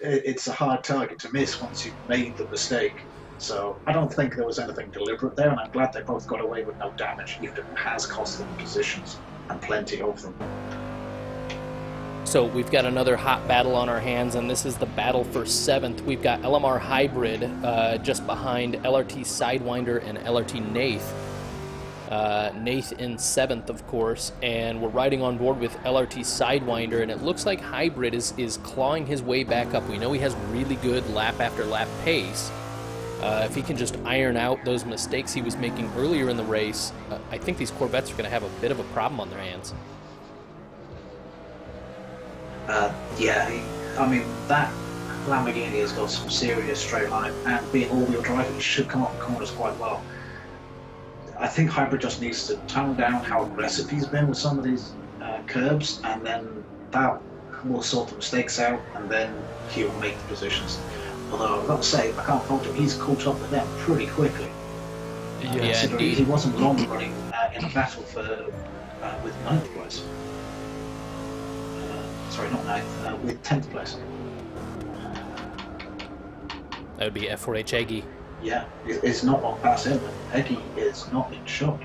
Speaker 3: it's a hard target to miss once you've made the mistake. So I don't think there was anything deliberate there, and I'm glad they both got away with no damage, even if it has cost them positions, and plenty of them.
Speaker 1: So we've got another hot battle on our hands, and this is the battle for 7th. We've got LMR Hybrid just behind LRT Sidewinder and LRT Nath. Nath in 7th, of course, and we're riding on board with LRT Sidewinder, and it looks like Hybrid is clawing his way back up. We know he has really good lap after lap pace. If he can just iron out those mistakes he was making earlier in the race, I think these Corvettes are going to have a bit of a problem on their hands.
Speaker 3: Yeah, I mean, that Lamborghini has got some serious straight line, and being all-wheel drive, it should come up the corners quite well. I think Hybrid just needs to tone down how aggressive he's been with some of these curbs, and then that will sort the mistakes out, and then he will make the positions. Although I've got to say, I can't fault him, he's caught up with them pretty quickly.
Speaker 1: Yeah,
Speaker 3: He wasn't long running in a battle for with 9th place. Sorry, not 9th, with 10th place.
Speaker 1: That would be F4H Eggy.
Speaker 3: Yeah, it's not long past him, and Eggy is not in shock.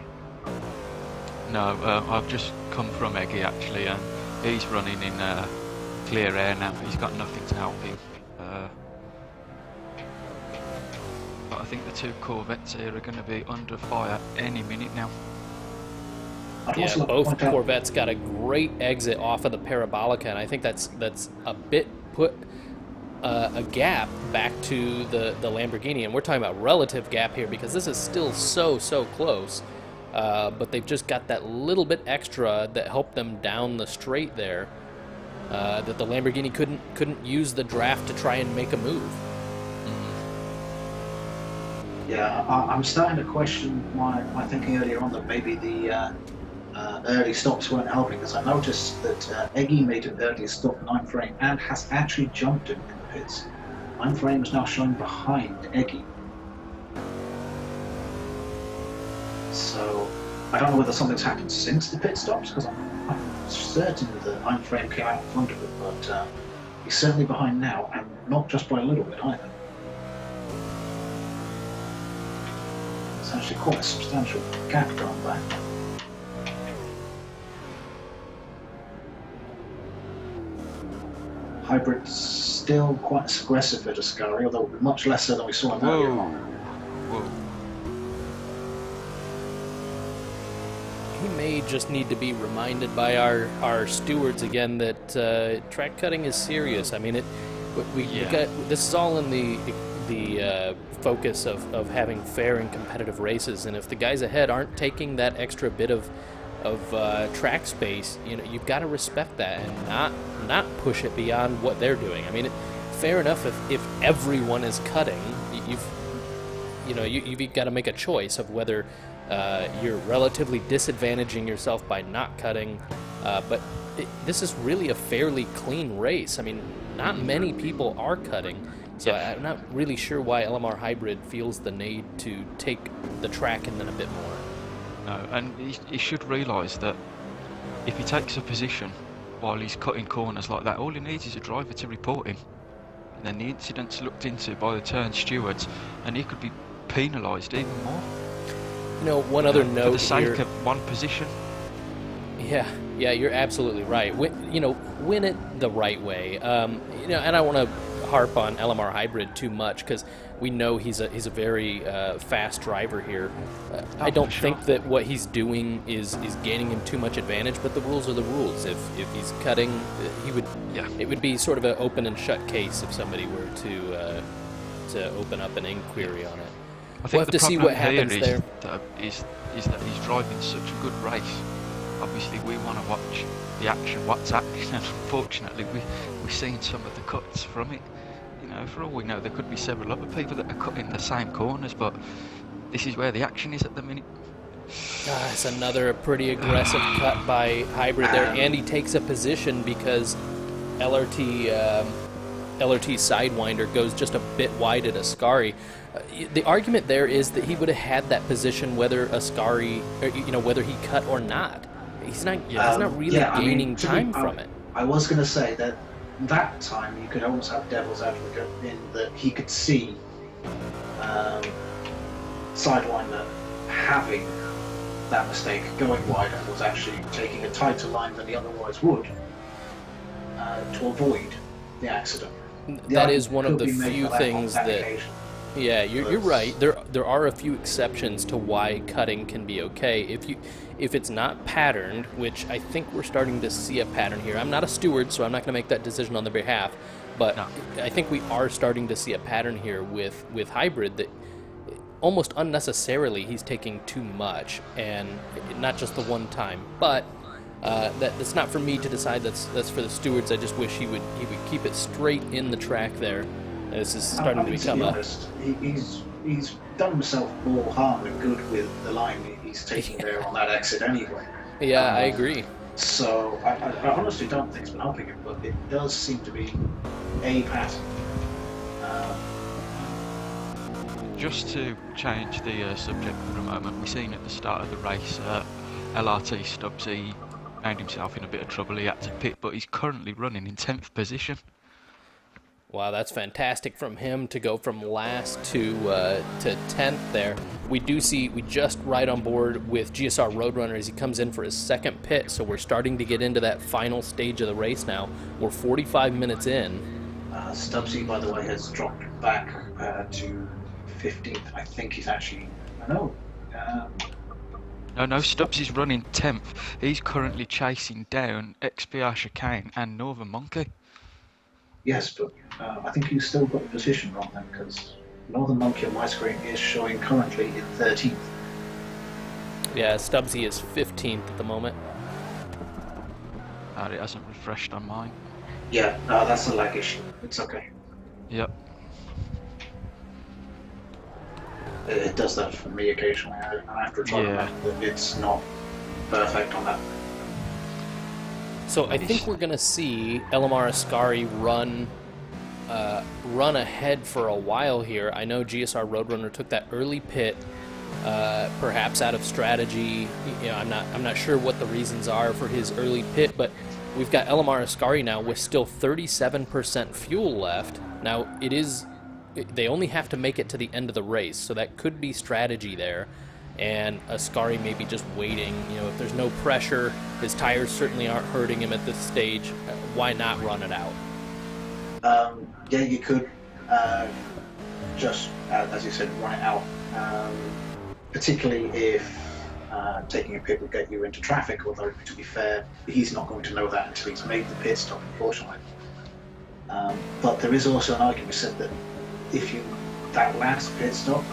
Speaker 2: No, I've just come from Eggy actually, and he's running in clear air now. He's got nothing to help him. But I think the two Corvettes here are going to be under fire any minute now.
Speaker 1: Yeah, both Corvettes got a great exit off of the Parabolica, and I think that's a bit put a gap back to the Lamborghini, and we're talking about relative gap here because this is still so close. But they've just got that little bit extra that helped them down the straight there. That the Lamborghini couldn't use the draft to try and make a move.
Speaker 3: Yeah, I'm starting to question my thinking earlier on that maybe the early stops weren't helping, because I noticed that Eggy made an early stop 9 frame and has actually jumped him in the pits. 9 frame is now showing behind Eggy. So I don't know whether something's happened since the pit stops, because I'm certain that 9 frame came out in front of it, but he's certainly behind now, and not just by a little bit either. It's actually quite a substantial gap going back. Hybrid still quite aggressive at Ascari, although much less so than we saw in that year.
Speaker 2: Whoa.
Speaker 1: He may just need to be reminded by our stewards again that track cutting is serious. I mean, we got this is all in the focus of having fair and competitive races, and if the guys ahead aren't taking that extra bit of track space, you know, you've got to respect that and not push it beyond what they're doing. I mean, fair enough if everyone is cutting, you've got to make a choice of whether you're relatively disadvantaging yourself by not cutting, but this is really a fairly clean race. I mean, not many people are cutting, so I'm not really sure why LMR Hybrid feels the need to take the track and then a bit more.
Speaker 2: No, and he should realise that if he takes a position while he's cutting corners like that, all he needs is a driver to report him. And then the incident's looked into by the turn stewards, and he could be penalised even more.
Speaker 1: You know, one other note
Speaker 2: for the sake
Speaker 1: here,
Speaker 2: of one position.
Speaker 1: Yeah, you're absolutely right. Win it the right way. And I don't want to harp on LMR Hybrid too much because we know he's a very fast driver here. I don't think that what he's doing is gaining him too much advantage, but the rules are the rules. If he's cutting, it would be sort of an open and shut case if somebody were to open up an inquiry on it. We'll have to see what happens there.
Speaker 2: Is that he's driving such a good race. Obviously, we want to watch the action, what's happening, and unfortunately, we're seeing some of the cuts from it. You know, for all we know, there could be several other people that are cutting the same corners, but this is where the action is at the minute.
Speaker 1: It's another pretty aggressive cut by Hybrid there, and he takes a position because LRT Sidewinder goes just a bit wide at Ascari. The argument there is that he would have had that position whether Ascari, whether he cut or not. He's not really gaining time from it.
Speaker 3: I was going to say that time you could almost have devil's advocate in that he could see Sidewinder having that mistake, going wide, and was actually taking a tighter line than he otherwise would to avoid the accident.
Speaker 1: That is one of the few things that... Yeah, you're right. There are a few exceptions to why cutting can be okay. If it's not patterned, which I think we're starting to see a pattern here. I'm not a steward, so I'm not going to make that decision on their behalf. But no. I think we are starting to see a pattern here with Hybrid that almost unnecessarily he's taking too much, and not just the one time. But That's not for me to decide. That's for the stewards. I just wish he would keep it straight in the track there. This is starting to become
Speaker 3: to be honest, he's done himself more harm than good with the line he's taking there on that exit anyway.
Speaker 1: Yeah, I agree.
Speaker 3: So I honestly don't think it's been helping him, but it does seem to be a pattern.
Speaker 2: Just to change the subject for a moment, we've seen at the start of the race, LRT Stubbsy found himself in a bit of trouble. He had to pit, but he's currently running in 10th position.
Speaker 1: Wow, that's fantastic from him to go from last to 10th there. We just right on board with GSR Roadrunner as he comes in for his second pit, so we're starting to get into that final stage of the race now. We're 45 minutes in.
Speaker 3: Stubbsy, by the way, has dropped back to 15th. I think he's actually... No,
Speaker 2: Stubbsy's running 10th. He's currently chasing down XPR Chicane and Northern Monkey.
Speaker 3: Yes, but I think you've still got the position wrong then, because Northern Monkey on my screen is showing currently in 13th.
Speaker 1: Yeah, Stubbsy is 15th at the moment.
Speaker 2: It hasn't refreshed on mine.
Speaker 3: Yeah, no, that's a lag issue. It's okay.
Speaker 2: Yep.
Speaker 3: It does that for me occasionally. I have to try to remember that it's not perfect on that.
Speaker 1: So I think we're going to see LMR Ascari run ahead for a while here. I know GSR Roadrunner took that early pit, perhaps out of strategy. You know, I'm not sure what the reasons are for his early pit, but we've got LMR Ascari now with still 37% fuel left. Now they only have to make it to the end of the race, so that could be strategy there. And Ascari may be just waiting. You know, if there's no pressure, his tires certainly aren't hurting him at this stage. Why not run it out?
Speaker 3: Yeah, you could just, as you said, run it out. Particularly if taking a pit would get you into traffic, although, to be fair, he's not going to know that until he's made the pit stop, unfortunately. But there is also an argument said that if that last pit stop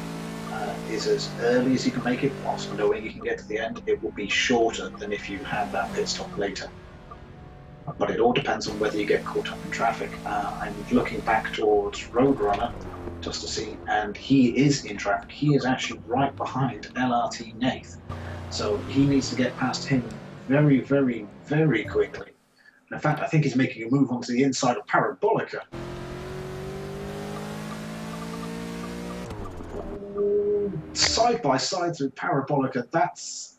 Speaker 3: is as early as you can make it, whilst knowing you can get to the end, it will be shorter than if you have that pit stop later. But it all depends on whether you get caught up in traffic. I'm looking back towards Roadrunner just to see, and he is in traffic. He is actually right behind LRT Nath, so he needs to get past him very, very, very quickly. And in fact, I think he's making a move onto the inside of Parabolica. Side by side through Parabolica, that's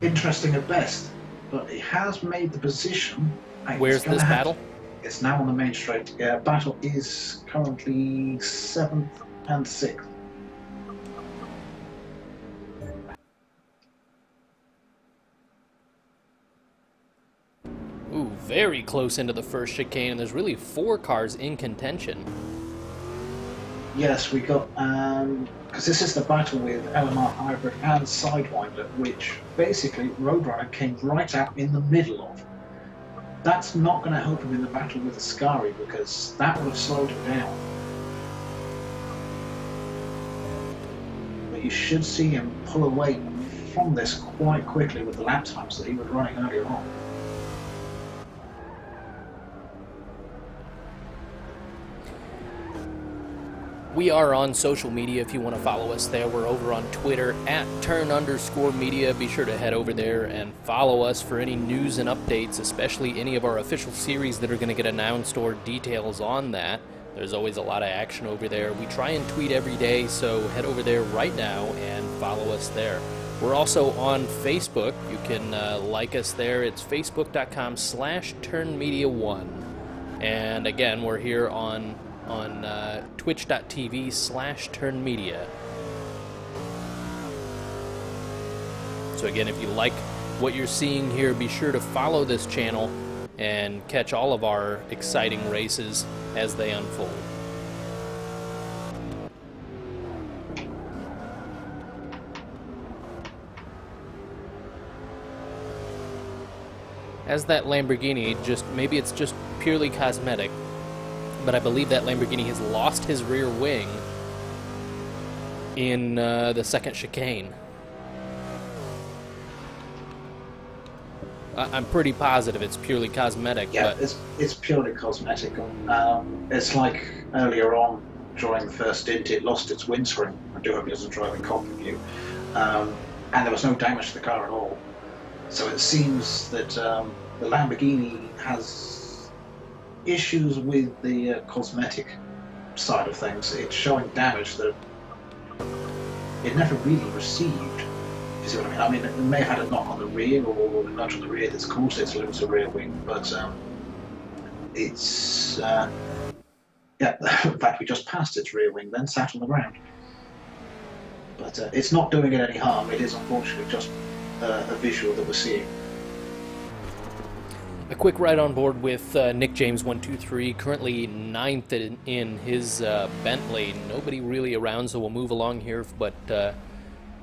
Speaker 3: interesting at best. But he has made the position.
Speaker 1: Where's this battle?
Speaker 3: It's now on the main straight. Battle is currently 7th and 6th.
Speaker 1: Ooh, very close into the first chicane, and there's really 4 cars in contention.
Speaker 3: Yes, we got, because this is the battle with LMR Hybrid and Sidewinder, which basically Roadrunner came right out in the middle of. That's not going to help him in the battle with Ascari, because that would have slowed him down. But you should see him pull away from this quite quickly with the lap times that he was running earlier on.
Speaker 1: We are on social media if you want to follow us there. We're over on Twitter at @turn_media. Be sure to head over there and follow us for any news and updates, especially any of our official series that are going to get announced or details on that. There's always a lot of action over there. We try and tweet every day, so head over there right now and follow us there. We're also on Facebook. You can like us there. It's facebook.com/turnmedia1. And again, we're here on twitch.tv/turnmedia. So again, if you like what you're seeing here, be sure to follow this channel and catch all of our exciting races as they unfold. As that Lamborghini, maybe it's just purely cosmetic, but I believe that Lamborghini has lost his rear wing in the second chicane. I'm pretty positive it's purely cosmetic.
Speaker 3: Yeah,
Speaker 1: But
Speaker 3: it's purely cosmetic. It's like earlier on during the first stint, it lost its windscreen. I do hope it doesn't drive in cockpit view. And there was no damage to the car at all. So it seems that the Lamborghini has issues with the cosmetic side of things. It's showing damage that it never really received. You see what I mean? It may have had a knock on the rear or a nudge on the rear that's caused it to lose a rear wing, but it's yeah. In fact, we just passed its rear wing, then sat on the ground. But it's not doing it any harm. It is unfortunately just a visual that we're seeing.
Speaker 1: a quick ride on board with Nick James 123, currently 9th in his Bentley. Nobody really around, so we'll move along here, but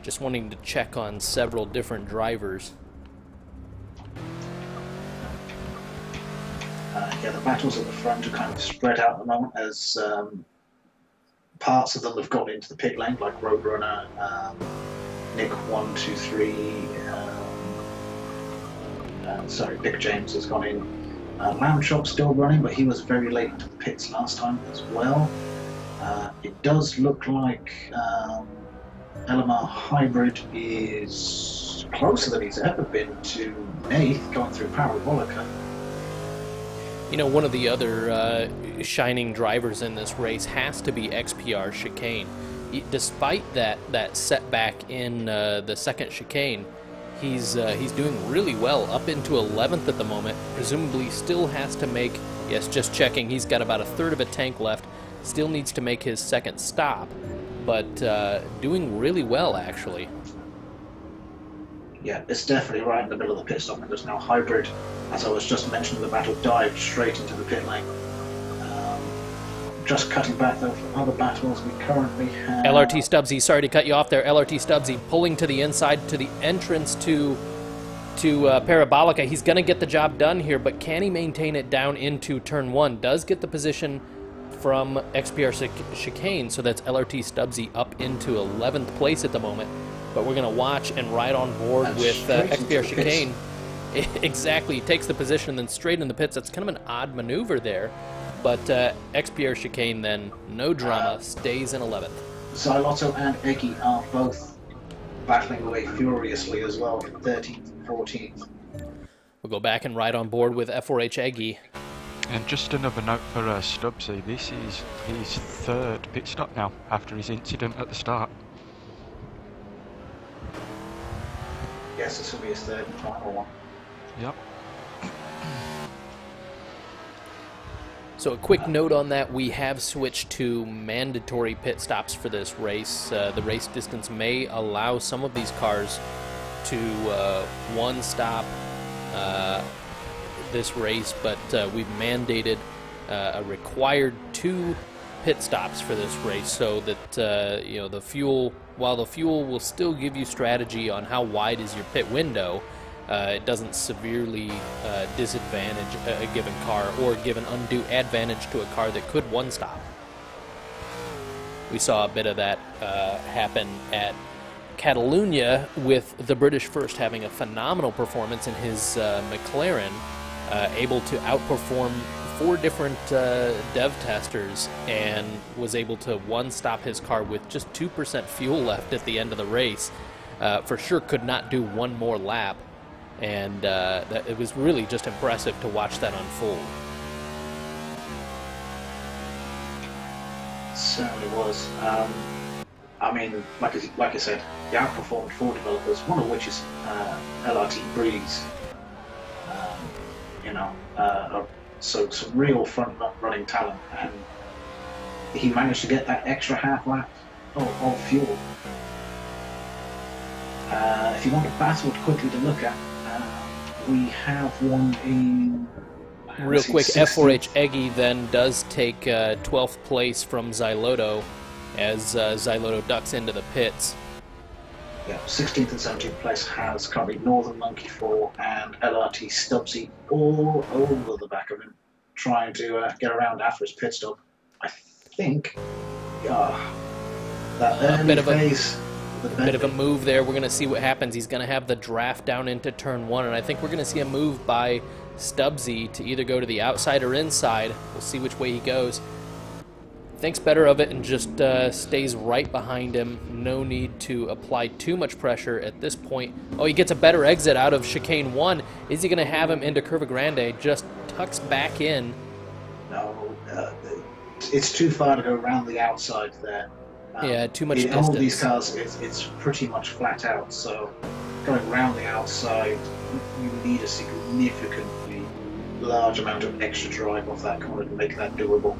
Speaker 1: just wanting to check on several different drivers.
Speaker 3: Yeah, the battles at the front are kind of spread out at the moment as parts of them have gone into the pit lane, like Roadrunner, Nick 123. Sorry, Nick James has gone in. Lamb Chop's still running, but he was very late into the pits last time as well. It does look like LMR Hybrid is closer than he's ever been to Nath, going through Parabolica.
Speaker 1: You know, one of the other shining drivers in this race has to be XPR Chicane. Despite that setback in the second chicane, he's doing really well, up into 11th at the moment. Presumably still has to make, yes, just checking, he's got about a third of a tank left. Still needs to make his second stop, but doing really well, actually.
Speaker 3: Yeah, it's definitely right in the middle of the pit stop, and there's now Hybrid, as I was just mentioning, the battle dived straight into the pit lane. Just cutting back though from other battles, we currently have...
Speaker 1: LRT Stubbsy, sorry to cut you off there. LRT Stubbsy pulling to the inside to the entrance to Parabolica. He's going to get the job done here, but can he maintain it down into turn 1? Does get the position from XPR Chicane, so that's LRT Stubbsy up into 11th place at the moment. But we're going to watch and ride on board
Speaker 3: and
Speaker 1: with XPR Chicane. Exactly, he takes the position and then straight in the pits. That's kind of an odd maneuver there. But XPR Chicane then, no drama, stays in 11th.
Speaker 3: Xylotto and Eggy are both battling away furiously as well, 13th and 14th.
Speaker 1: We'll go back and ride on board with F4H Eggy.
Speaker 2: And just another note for Stubbsy, this is his third pit stop now after his incident at the start.
Speaker 3: Yes, this will be his third and final one.
Speaker 2: Yep.
Speaker 1: So a quick note on that, we have switched to mandatory pit stops for this race. The race distance may allow some of these cars to one stop this race, but we've mandated a required 2 pit stops for this race, so that you know, the fuel, while the fuel will still give you strategy on how wide is your pit window, it doesn't severely disadvantage a given car or give an undue advantage to a car that could one stop. We saw a bit of that happen at Catalunya, with the British First having a phenomenal performance in his McLaren, able to outperform 4 different dev testers, and was able to one stop his car with just 2% fuel left at the end of the race. For sure could not do one more lap. And it was really just impressive to watch that unfold.
Speaker 3: It certainly was. I mean, like I said, he outperformed 4 developers, one of which is LRT Breeze. You know, so some real front-running talent, and he managed to get that extra half lap of fuel. If you want a battle quickly to look at, we have one in...
Speaker 1: Real quick, F4H Eggy then does take 12th place from Xylotto as Xylotto ducks into the pits.
Speaker 3: Yeah, 16th and 17th place has currently Northern Monkey 4 and LRT Stubbsy all over the back of him, trying to get around after his pit stop. I think that early phase... the
Speaker 1: Bit of a
Speaker 3: Bentley.
Speaker 1: move there. We're going to see what happens. He's going to have the draft down into turn 1, and I think we're going to see a move by Stubbsy to either go to the outside or inside. We'll see which way he goes. Thinks better of it and just stays right behind him. No need to apply too much pressure at this point. Oh, he gets a better exit out of chicane 1. Is he going to have him into Curva Grande? Just tucks back in.
Speaker 3: No, it's too far to go around the outside there.
Speaker 1: Yeah, too much
Speaker 3: in all
Speaker 1: distance.
Speaker 3: these cars, it's pretty much flat out, so going around the outside, you need a significantly large amount of extra drive off that corner to make that doable.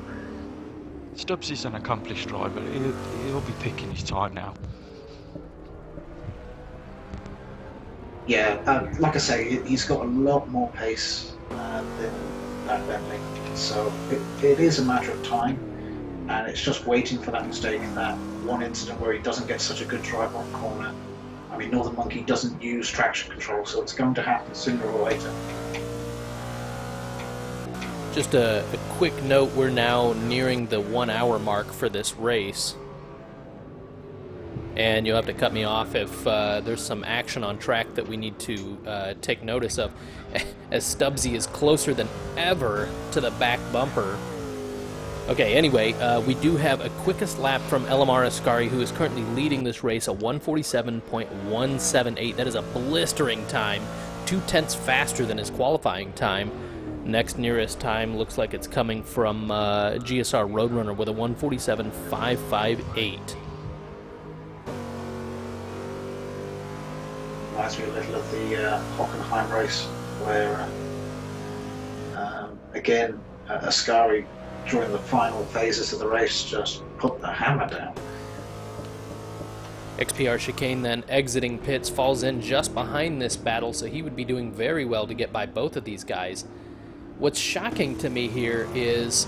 Speaker 2: Stubbs is an accomplished driver. He'll be picking his time now.
Speaker 3: Yeah, like I say, he's got a lot more pace than that Bentley, so it is a matter of time, and it's just waiting for that mistake, that one incident where he doesn't get such a good drive on corner. I mean, Northern Monkey doesn't use traction control, so it's going to happen sooner or later.
Speaker 1: Just a quick note, we're now nearing the 1 hour mark for this race. And you'll have to cut me off if there's some action on track that we need to take notice of. As Stubbsy is closer than ever to the back bumper. Okay, anyway, we do have a quickest lap from LMR Ascari, who is currently leading this race, a 147.178. That is a blistering time, 2/10 faster than his qualifying time. Next nearest time looks like it's coming from GSR Roadrunner with a 147.558.
Speaker 3: Reminds me a little of the Hockenheim race, where again Ascari during the final phases of the race just put the hammer down.
Speaker 1: XPR Chicane then exiting pits, falls in just behind this battle, so he would be doing very well to get by both of these guys. What's shocking to me here is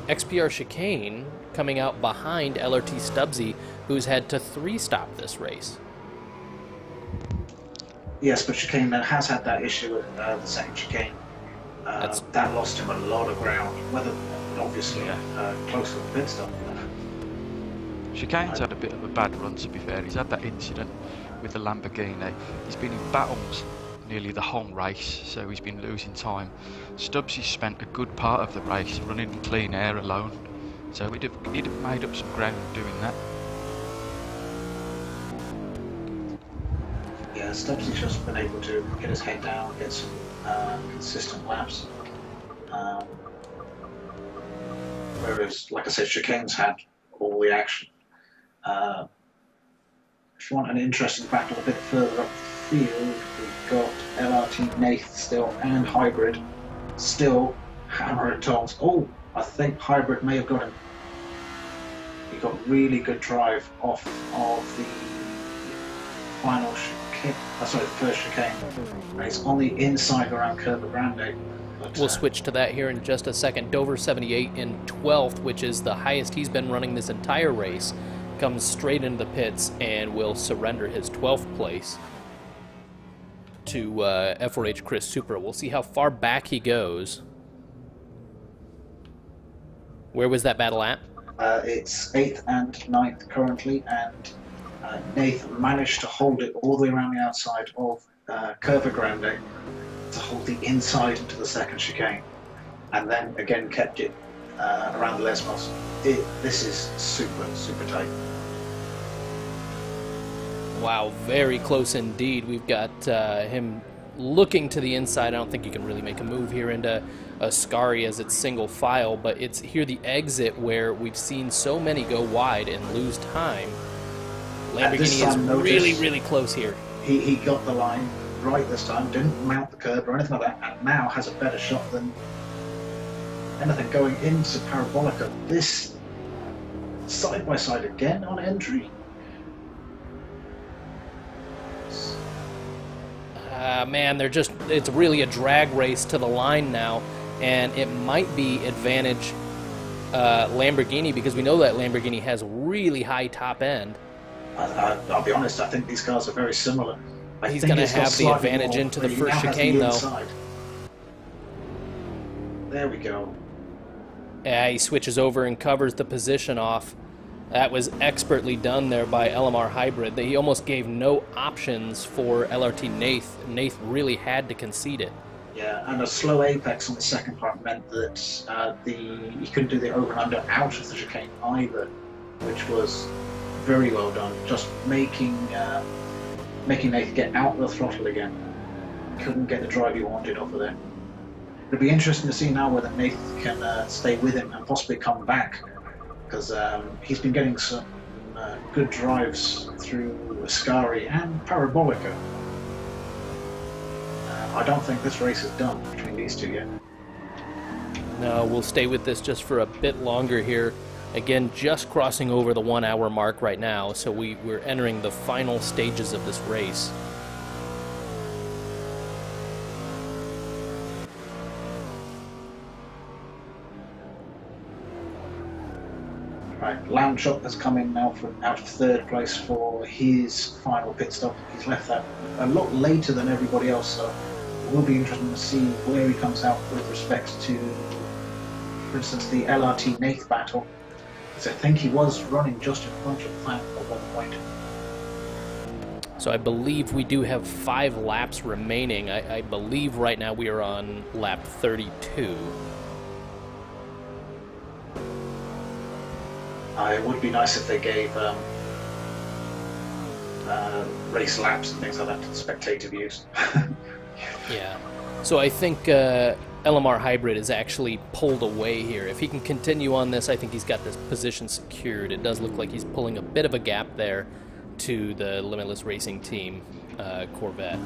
Speaker 1: XPR Chicane coming out behind LRT Stubbsy, who's had to 3-stop this race.
Speaker 3: Yes, but Chicane has had that issue with the second chicane. That lost him a lot of ground, whether obviously close to the pit stop.
Speaker 2: Chicane's had a bit of a bad run, to be fair. He's had that incident with the Lamborghini. He's been in battles nearly the whole race, so he's been losing time. Stubbsy spent a good part of the race running in clean air alone, so he'd have made up some ground doing that.
Speaker 3: Yeah, Stubbsy's just been able to get his head down, get some consistent laps. Whereas, like I said, Chicane's had all the action. If you want an interesting battle a bit further up the field, we've got LRT Nath still and Hybrid still hammer and tongs. Oh, I think Hybrid may have got him. He got really good drive off of the final chicane, sorry, the first chicane. And he's on the inside around Curva Grande. But,
Speaker 1: We'll switch to that here in just a second. Dover 78 in 12th, which is the highest he's been running this entire race, comes straight into the pits and will surrender his 12th place to F4H Chris Supra. We'll see how far back he goes. Where was that battle at?
Speaker 3: It's 8th and 9th currently, and Nathan managed to hold it all the way around the outside of Curva Grande to hold the inside into the second chicane, and then again kept it around the Lesmos. This is super tight.
Speaker 1: Wow, very close indeed. We've got him looking to the inside. I don't think you can really make a move here into Ascari as it's single file, but it's here the exit where we've seen so many go wide and lose time. Lamborghini is really close here.
Speaker 3: He got the line right this time, didn't mount the curb or anything like that, and now has a better shot than anything going into Parabolica. This side by side again on entry.
Speaker 1: Man, it's really a drag race to the line now, and it might be advantage Lamborghini, because we know that Lamborghini has really high top end.
Speaker 3: I'll be honest, I think these cars are very similar.
Speaker 1: He's going to have the advantage into the first chicane, though.
Speaker 3: There we go.
Speaker 1: Yeah, he switches over and covers the position off. That was expertly done there by LMR Hybrid. He almost gave no options for LRT Nath. Nath really had to concede it.
Speaker 3: Yeah, and a slow apex on the second part meant that he couldn't do the over and under out of the chicane either, which was very well done. Just making Nath get out of the throttle again. Couldn't get the drive he wanted off of there. It'll be interesting to see now whether Nath can stay with him and possibly come back, because he's been getting some good drives through Ascari and Parabolica. I don't think this race is done between these two yet.
Speaker 1: No, we'll stay with this just for a bit longer here. Again, just crossing over the 1 hour mark right now, so we're entering the final stages of this race.
Speaker 3: Right, Lambchop has come in now out of third place for his final pit stop. He's left that a lot later than everybody else, so it will be interesting to see where he comes out with respect to, for instance, the LRT Nath battle. Because I think he was running just in front of Fang at one point.
Speaker 1: So I believe we do have 5 laps remaining. I believe right now we are on lap 32.
Speaker 3: It would be nice if they gave race laps and things like that to the spectator views.
Speaker 1: Yeah. So I think LMR Hybrid is actually pulled away here. If he can continue on this, I think he's got this position secured. It does look like he's pulling a bit of a gap there to the Limitless Racing Team Corvette.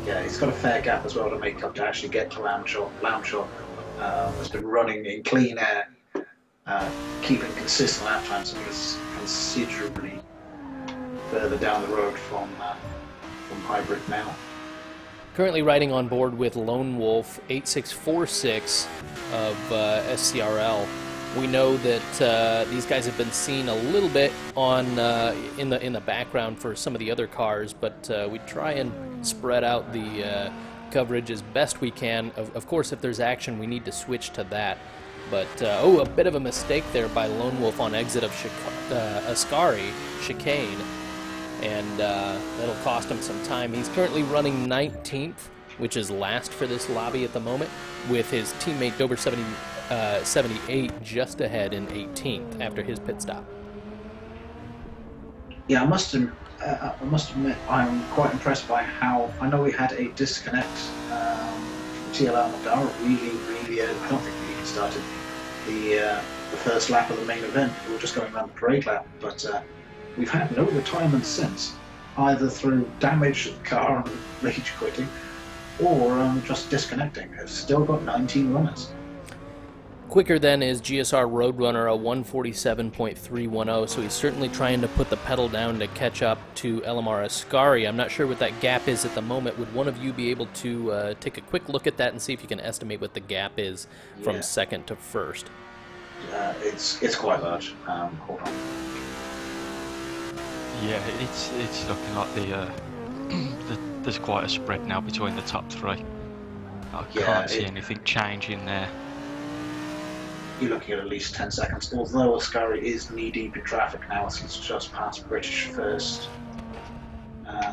Speaker 3: Yeah, he's got a fair gap as well to make up to actually get to Lambchop. Lambchop has been running in clean air, keeping consistent lap times, and he's considerably further down the road from Hybrid now.
Speaker 1: Currently riding on board with Lone Wolf 8646 of SCRL. We know that these guys have been seen a little bit on in the background for some of the other cars, but we try and spread out the coverage as best we can. Of course, if there's action, we need to switch to that. But oh, a bit of a mistake there by Lone Wolf on exit of Ascari chicane, and that'll cost him some time. He's currently running 19th, which is last for this lobby at the moment, with his teammate Dober 78 just ahead in 18th after his pit stop.
Speaker 3: Yeah, I must admit I'm quite impressed by how, I know we had a disconnect from TLR Madara really early. I don't think we even started the first lap of the main event. We were just going around the parade lap, but we've had no retirement since, either through damage to the car and rage quitting, or just disconnecting. It's still got 19 runners.
Speaker 1: Quicker than is GSR Roadrunner, a 147.310, so he's certainly trying to put the pedal down to catch up to LMR Ascari. I'm not sure what that gap is at the moment. Would one of you be able to take a quick look at that and see if you can estimate what the gap is from second to first?
Speaker 3: It's quite large. Hold on.
Speaker 2: Yeah, it's looking like there's quite a spread now between the top 3. I can't see anything changing there.
Speaker 3: You're looking at least 10 seconds, although Ascari is knee-deep in traffic now, as he's just passed British first.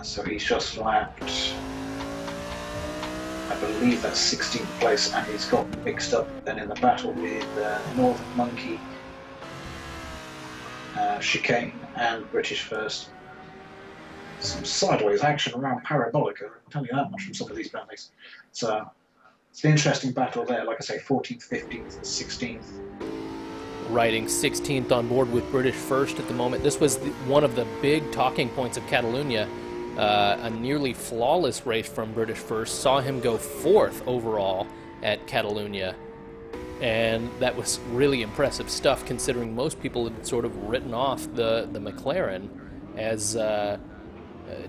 Speaker 3: So he's just lapped, I believe that's 16th place, and he's got mixed up then in the battle with Northern Monkey, Chicane, and British first. Some sideways action around Parabolica, I'll tell you that much from some of these penalties. So it's an interesting battle there, like I say, 14th, 15th, and 16th.
Speaker 1: Riding 16th on board with British first at the moment. This was one of the big talking points of Catalunya. A nearly flawless race from British first saw him go 4th overall at Catalunya. And that was really impressive stuff, considering most people had sort of written off the McLaren as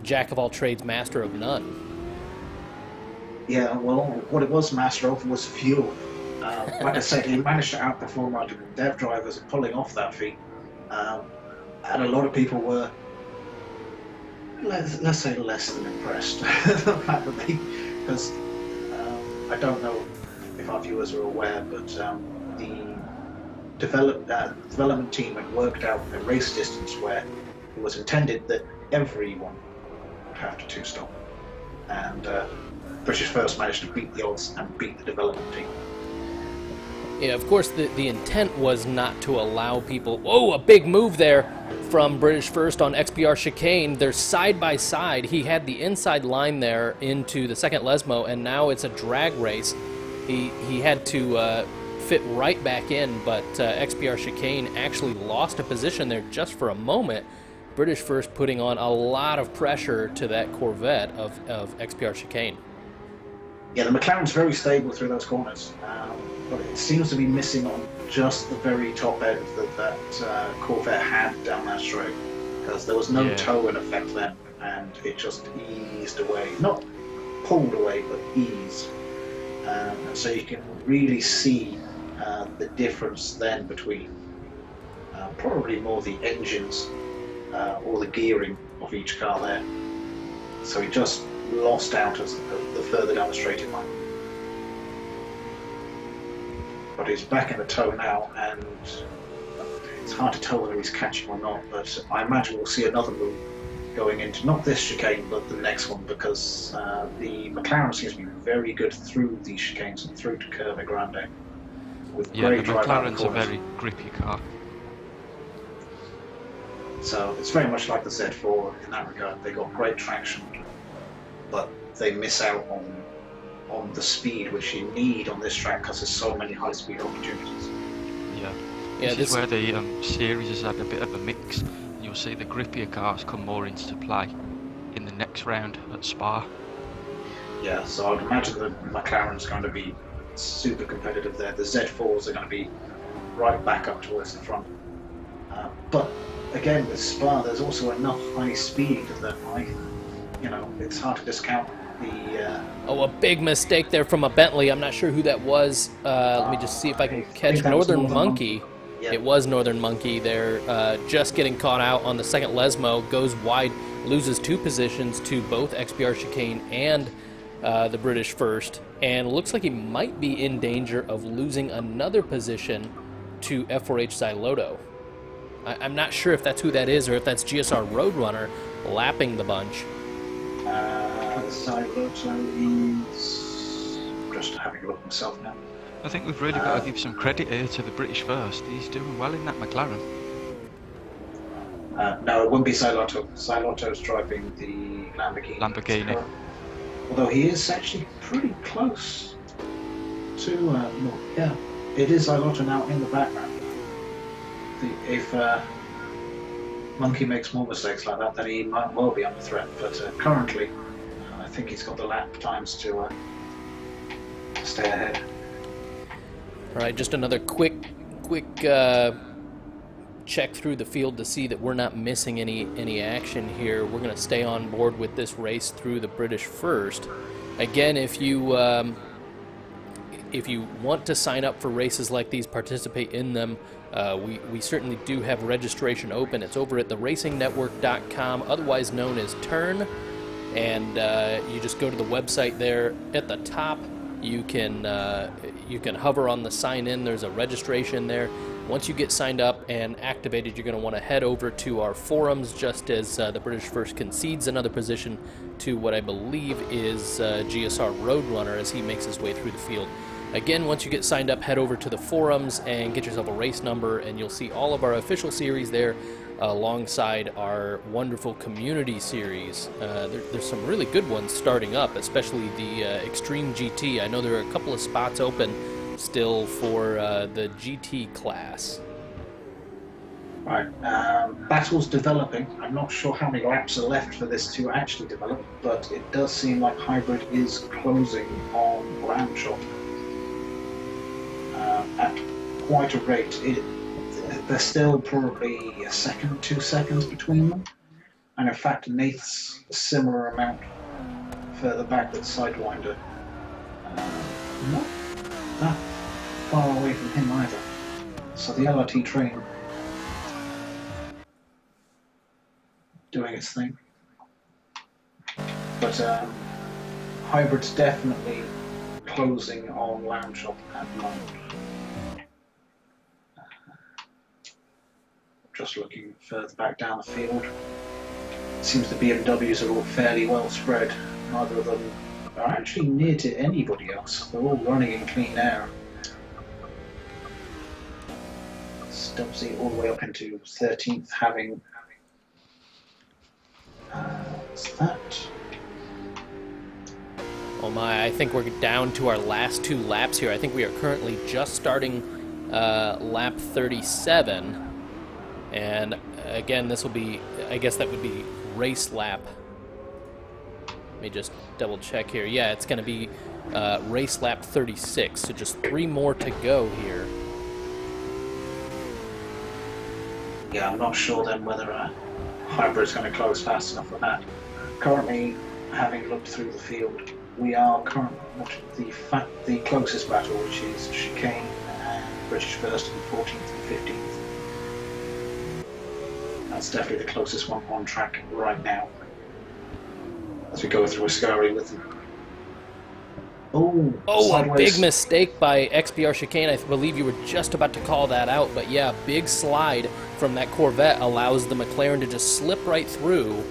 Speaker 1: jack of all trades, master of none.
Speaker 3: Yeah, well, what it was master of was fuel. Like I said, he managed to outperform our dev drivers in pulling off that feat. And a lot of people were, let's say, less than impressed. Because I don't know if our viewers are aware, but the development team had worked out a race distance where it was intended that everyone would have to two-stop, and British First managed to beat the odds and beat the development team.
Speaker 1: Yeah, of course, the intent was not to allow people... Whoa, a big move there from British First on XBR chicane. They're side by side. He had the inside line there into the second Lesmo, and now it's a drag race. He had to fit right back in, but XBR chicane actually lost a position there just for a moment. British First putting on a lot of pressure to that Corvette of XBR chicane.
Speaker 3: Yeah, the McLaren's very stable through those corners, but it seems to be missing on just the very top end that Corvette had down that straight, because there was no toe in effect then, and it just eased away. Not pulled away, but eased. And so you can really see the difference then between probably more the engines or the gearing of each car there. So he just lost out as the further down the straight he went. But he's back in the toe now, and it's hard to tell whether he's catching or not, but I imagine we'll see another move going into not this chicane but the next one, because the McLaren seems to be very good through these chicanes and through to Curva Grande. With great
Speaker 2: the
Speaker 3: drive
Speaker 2: McLaren's a very grippy car.
Speaker 3: So it's very much like the Z4 in that regard. They got great traction, but they miss out on the speed which you need on this track because there's so many high-speed opportunities.
Speaker 2: Yeah, this is where the series has had a bit of a mix. You'll see the grippier cars come more into play in the next round at Spa.
Speaker 3: Yeah, so I'd imagine the McLaren's going to be super competitive there. The Z4s are going to be right back up towards the front. But again, with Spa, there's also enough high speed that it's hard to discount the...
Speaker 1: Oh, a big mistake there from a Bentley. I'm not sure who that was. Let me just see if I can catch Northern Monkey. Yep. It was Northern Monkey there, just getting caught out on the second Lesmo, goes wide, loses 2 positions to both XBR chicane and the British First, and looks like he might be in danger of losing another position to F4H Xyloto. I'm not sure if that's who that is or if that's GSR Roadrunner lapping the bunch.
Speaker 3: Xyloto is... just having a look myself now.
Speaker 2: I think we've really got to give some credit here to the British First. He's doing well in that McLaren.
Speaker 3: No, it wouldn't be Xyloto. Xyloto's driving the Lamborghini. Although he is actually pretty close to... yeah, it is Xyloto now in the background. If Monkey makes more mistakes like that, then he might well be under threat. But currently, I think he's got the lap times to stay ahead.
Speaker 1: All right, just another quick check through the field to see that we're not missing any action here. We're going to stay on board with this race through the British First. Again, if you want to sign up for races like these, participate in them, we certainly do have registration open. It's over at theracingnetwork.com, otherwise known as Turn, and you just go to the website there. At the top, you can hover on the sign in. There's a registration there. Once you get signed up and activated, you're going to want to head over to our forums, just as the British First concedes another position to what I believe is GSR Roadrunner as he makes his way through the field. Again, once you get signed up, head over to the forums and get yourself a race number, and you'll see all of our official series there alongside our wonderful community series. There's some really good ones starting up, especially the Extreme GT. I know there are a couple of spots open still for the GT class.
Speaker 3: Right, battle's developing. I'm not sure how many laps are left for this to actually develop, but it does seem like Hybrid is closing on Ram Shop at quite a rate. There's still probably a second, 2 seconds between them, and in fact Nath's a similar amount further back with Sidewinder. Not that far away from him either. So the LRT train doing its thing. But Hybrid's definitely closing on Lamb Shop at the moment. just looking further back down the field. It seems the BMWs are all fairly well spread. Neither of them are actually near to anybody else. They're all running in clean air. Stubbsy all the way up into 13th, having what's that?
Speaker 1: Oh my, I think we're down to our last 2 laps here. I think we are currently just starting lap 37. And again, this will be, I guess that would be race lap. Let me just double check here. Yeah, it's going to be race lap 36, so just 3 more to go here.
Speaker 3: Yeah, I'm not sure then whether a hybrid's going to close fast enough for that. Currently, having looked through the field, we are currently the closest battle, which is Chicane and British First in 14th and 15th. That's definitely the closest one on track right now. As we go through Ascari with them.
Speaker 1: Oh, a big mistake by XPR Chicane. I believe you were just about to call that out, but yeah, big slide from that Corvette allows the McLaren to just slip right through.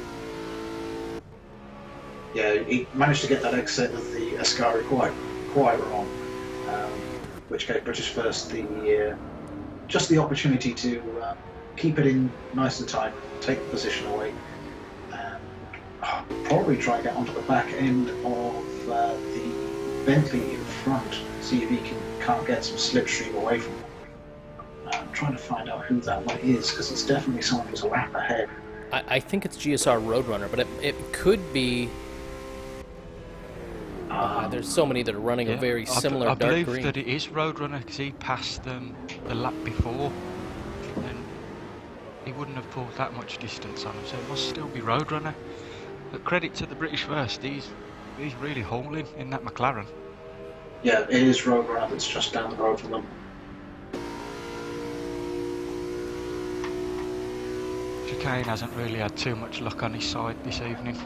Speaker 3: Yeah, he managed to get that exit of the Ascari quite wrong, which gave British First just the opportunity to keep it in nice and tight, take the position away, and probably try and get onto the back end of the Bentley in front, see if he can't get some slipstream away from him. I'm trying to find out who that one is, because it's definitely someone who's a lap ahead.
Speaker 1: I think it's GSR Roadrunner, but it could be... there's so many that are running a very similar dark green.
Speaker 2: I believe that it is Roadrunner, because he passed them the lap before, and he wouldn't have pulled that much distance on him, so it must still be Roadrunner. But credit to the British First, he's really hauling in that McLaren.
Speaker 3: Yeah, it is Roadrunner that's just down the road from them.
Speaker 2: Chicane hasn't really had too much luck on his side this evening.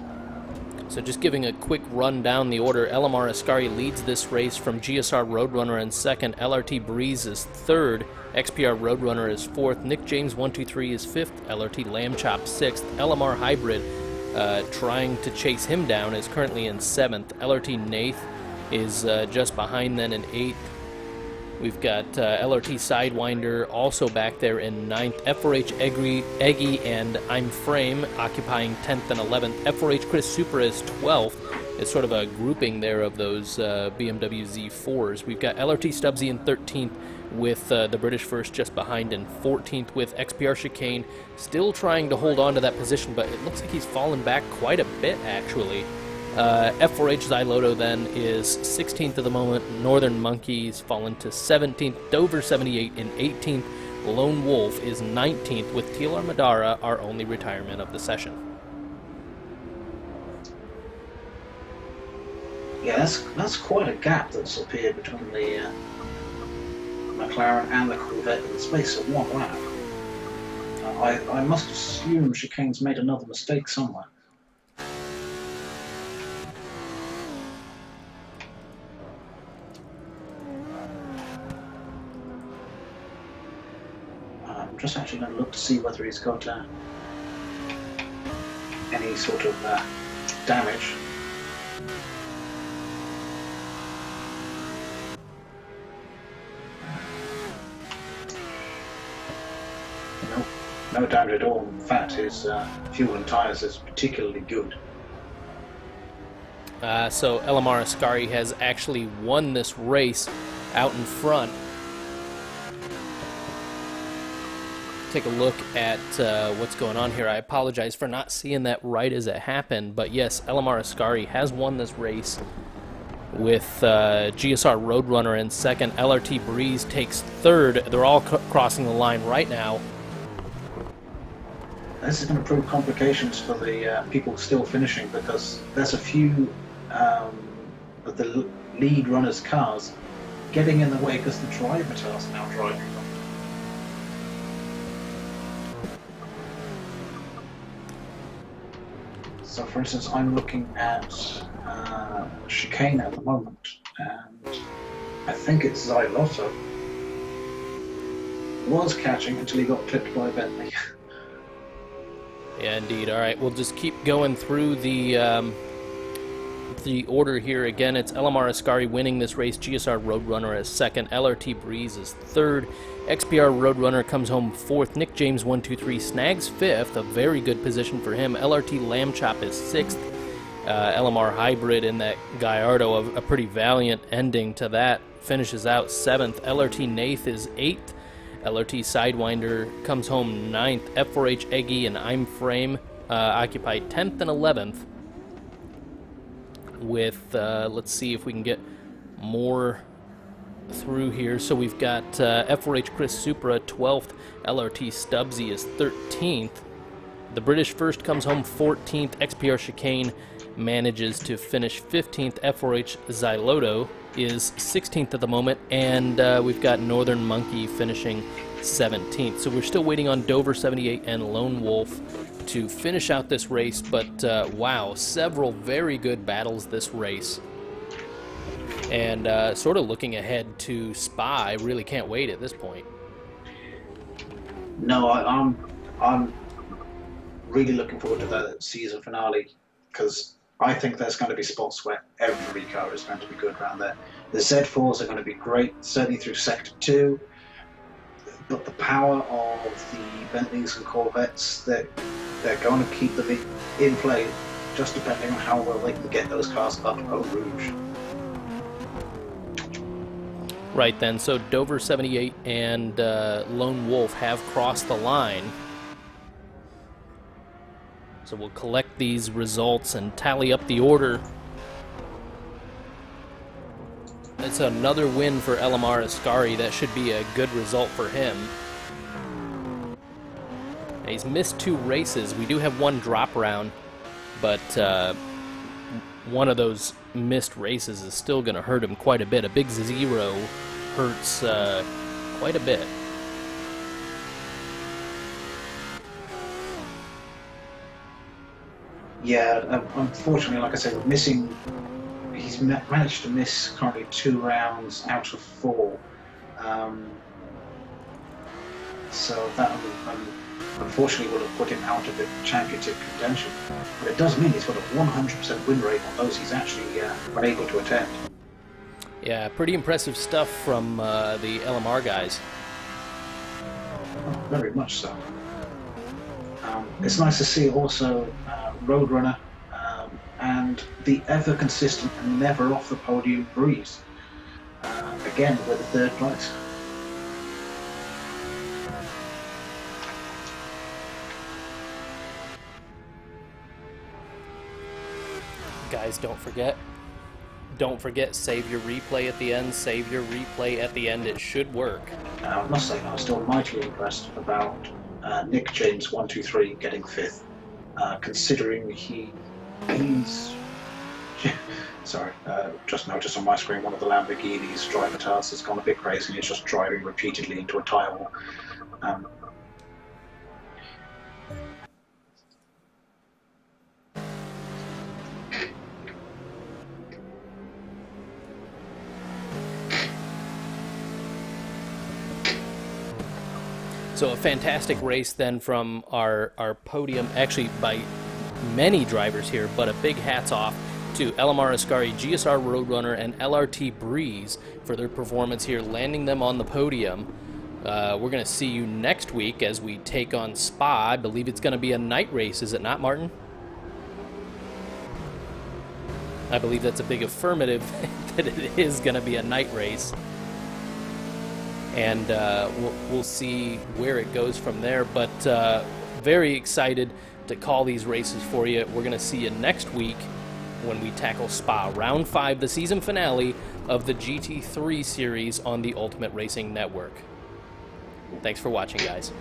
Speaker 1: So just giving a quick run down the order, LMR Ascari leads this race from GSR Roadrunner in second, LRT Breeze is third, XPR Roadrunner is fourth, Nick James 123 is fifth, LRT Lambchop sixth, LMR Hybrid trying to chase him down is currently in seventh, LRT Nath is just behind then in eighth. We've got LRT Sidewinder also back there in 9th, F4H Eggy and I'm Frame occupying 10th and 11th, F4H Chris Super is 12th. It's sort of a grouping there of those BMW Z4s. We've got LRT Stubbsy in 13th with the British First just behind in 14th with XPR Chicane still trying to hold on to that position, but it looks like he's fallen back quite a bit actually. F4H Xyloto then is 16th at the moment, Northern Monkeys fallen to 17th, Dover 78 in 18th, Lone Wolf is 19th with TLR Madara, our only retirement of the session.
Speaker 3: Yeah, that's quite a gap that's appeared between the McLaren and the Corvette in the space of one lap. I must assume Chicane's made another mistake somewhere. I'm just actually going to look to see whether he's got any sort of damage. No damage at all. In fact, his fuel and tyres is particularly good.
Speaker 1: So LMR Ascari has actually won this race out in front. Take a look at what's going on here. I apologize for not seeing that right as it happened, but yes, LMR Ascari has won this race with GSR Roadrunner in second. LRT Breeze takes third. They're all crossing the line right now.
Speaker 3: This is going to prove complications for the people still finishing, because there's a few of the lead runners' cars getting in the way because the driver is now driving them. So, for instance, I'm looking at Chicane at the moment, and I think it's Xyloto was catching until he got clipped by Bentley.
Speaker 1: Yeah, indeed. All right, we'll just keep going through the order here. Again, it's LMR Ascari winning this race, GSR Roadrunner as second, LRT Breeze is third, XPR Roadrunner comes home fourth, Nick James 123 snags fifth, a very good position for him, LRT Lamb Chop is sixth, LMR Hybrid in that Gallardo, a pretty valiant ending to that, finishes out seventh, LRT Nath is eighth, LRT Sidewinder comes home ninth, F4H Eggy and I'm Frame occupy 10th and 11th. With, let's see if we can get more through here. So we've got F4H Chris Supra 12th, LRT Stubbsy is 13th. The British First comes home 14th, XPR Chicane manages to finish 15th, F4H Xyloto is 16th at the moment, and we've got Northern Monkey finishing 17th. So we're still waiting on Dover 78 and Lone Wolf to finish out this race, but wow, several very good battles this race. And sort of looking ahead to Spa, I really can't wait at this point.
Speaker 3: No, I'm really looking forward to the season finale, because I think there's going to be spots where every car is going to be good around there. The Z4s are going to be great, certainly through Sector 2, but the power of the Bentleys and Corvettes, they're going to keep them in play, just depending on how well they can get those cars up Eau Rouge.
Speaker 1: Right then, so Dover 78 and Lone Wolf have crossed the line. So we'll collect these results and tally up the order. That's another win for LMR Ascari. That should be a good result for him. And he's missed 2 races. We do have 1 drop round, but one of those missed races is still going to hurt him quite a bit. A big 0 hurts quite a bit.
Speaker 3: Yeah, unfortunately, like I said, he's managed to miss currently 2 rounds out of 4. So that unfortunately would have put him out of the championship contention. But it does mean he's got a 100% win rate on those he's actually been able to attend.
Speaker 1: Yeah, pretty impressive stuff from the LMR guys.
Speaker 3: Oh, very much so. It's nice to see also Roadrunner and the ever consistent and never off the podium Breeze. Again with a 3rd place.
Speaker 1: Guys, don't forget, save your replay at the end, save your replay at the end, it should work.
Speaker 3: I must say, I was still mightily impressed about Nick James 123 getting 5th, considering he's sorry, just noticed on my screen one of the Lamborghini's driver tasks has gone a bit crazy and he's just driving repeatedly into a tyre wall.
Speaker 1: So a fantastic race then from our podium, actually by many drivers here, but a big hats off to LMR Ascari, GSR Roadrunner, and LRT Breeze for their performance here, landing them on the podium. We're going to see you next week as we take on Spa. I believe it's going to be a night race, is it not, Martin? I believe that's a big affirmative that it is going to be a night race. And we'll see where it goes from there. But very excited to call these races for you. We're going to see you next week when we tackle Spa, Round 5, the season finale of the GT3 series on the Ultimate Racing Network. Thanks for watching, guys.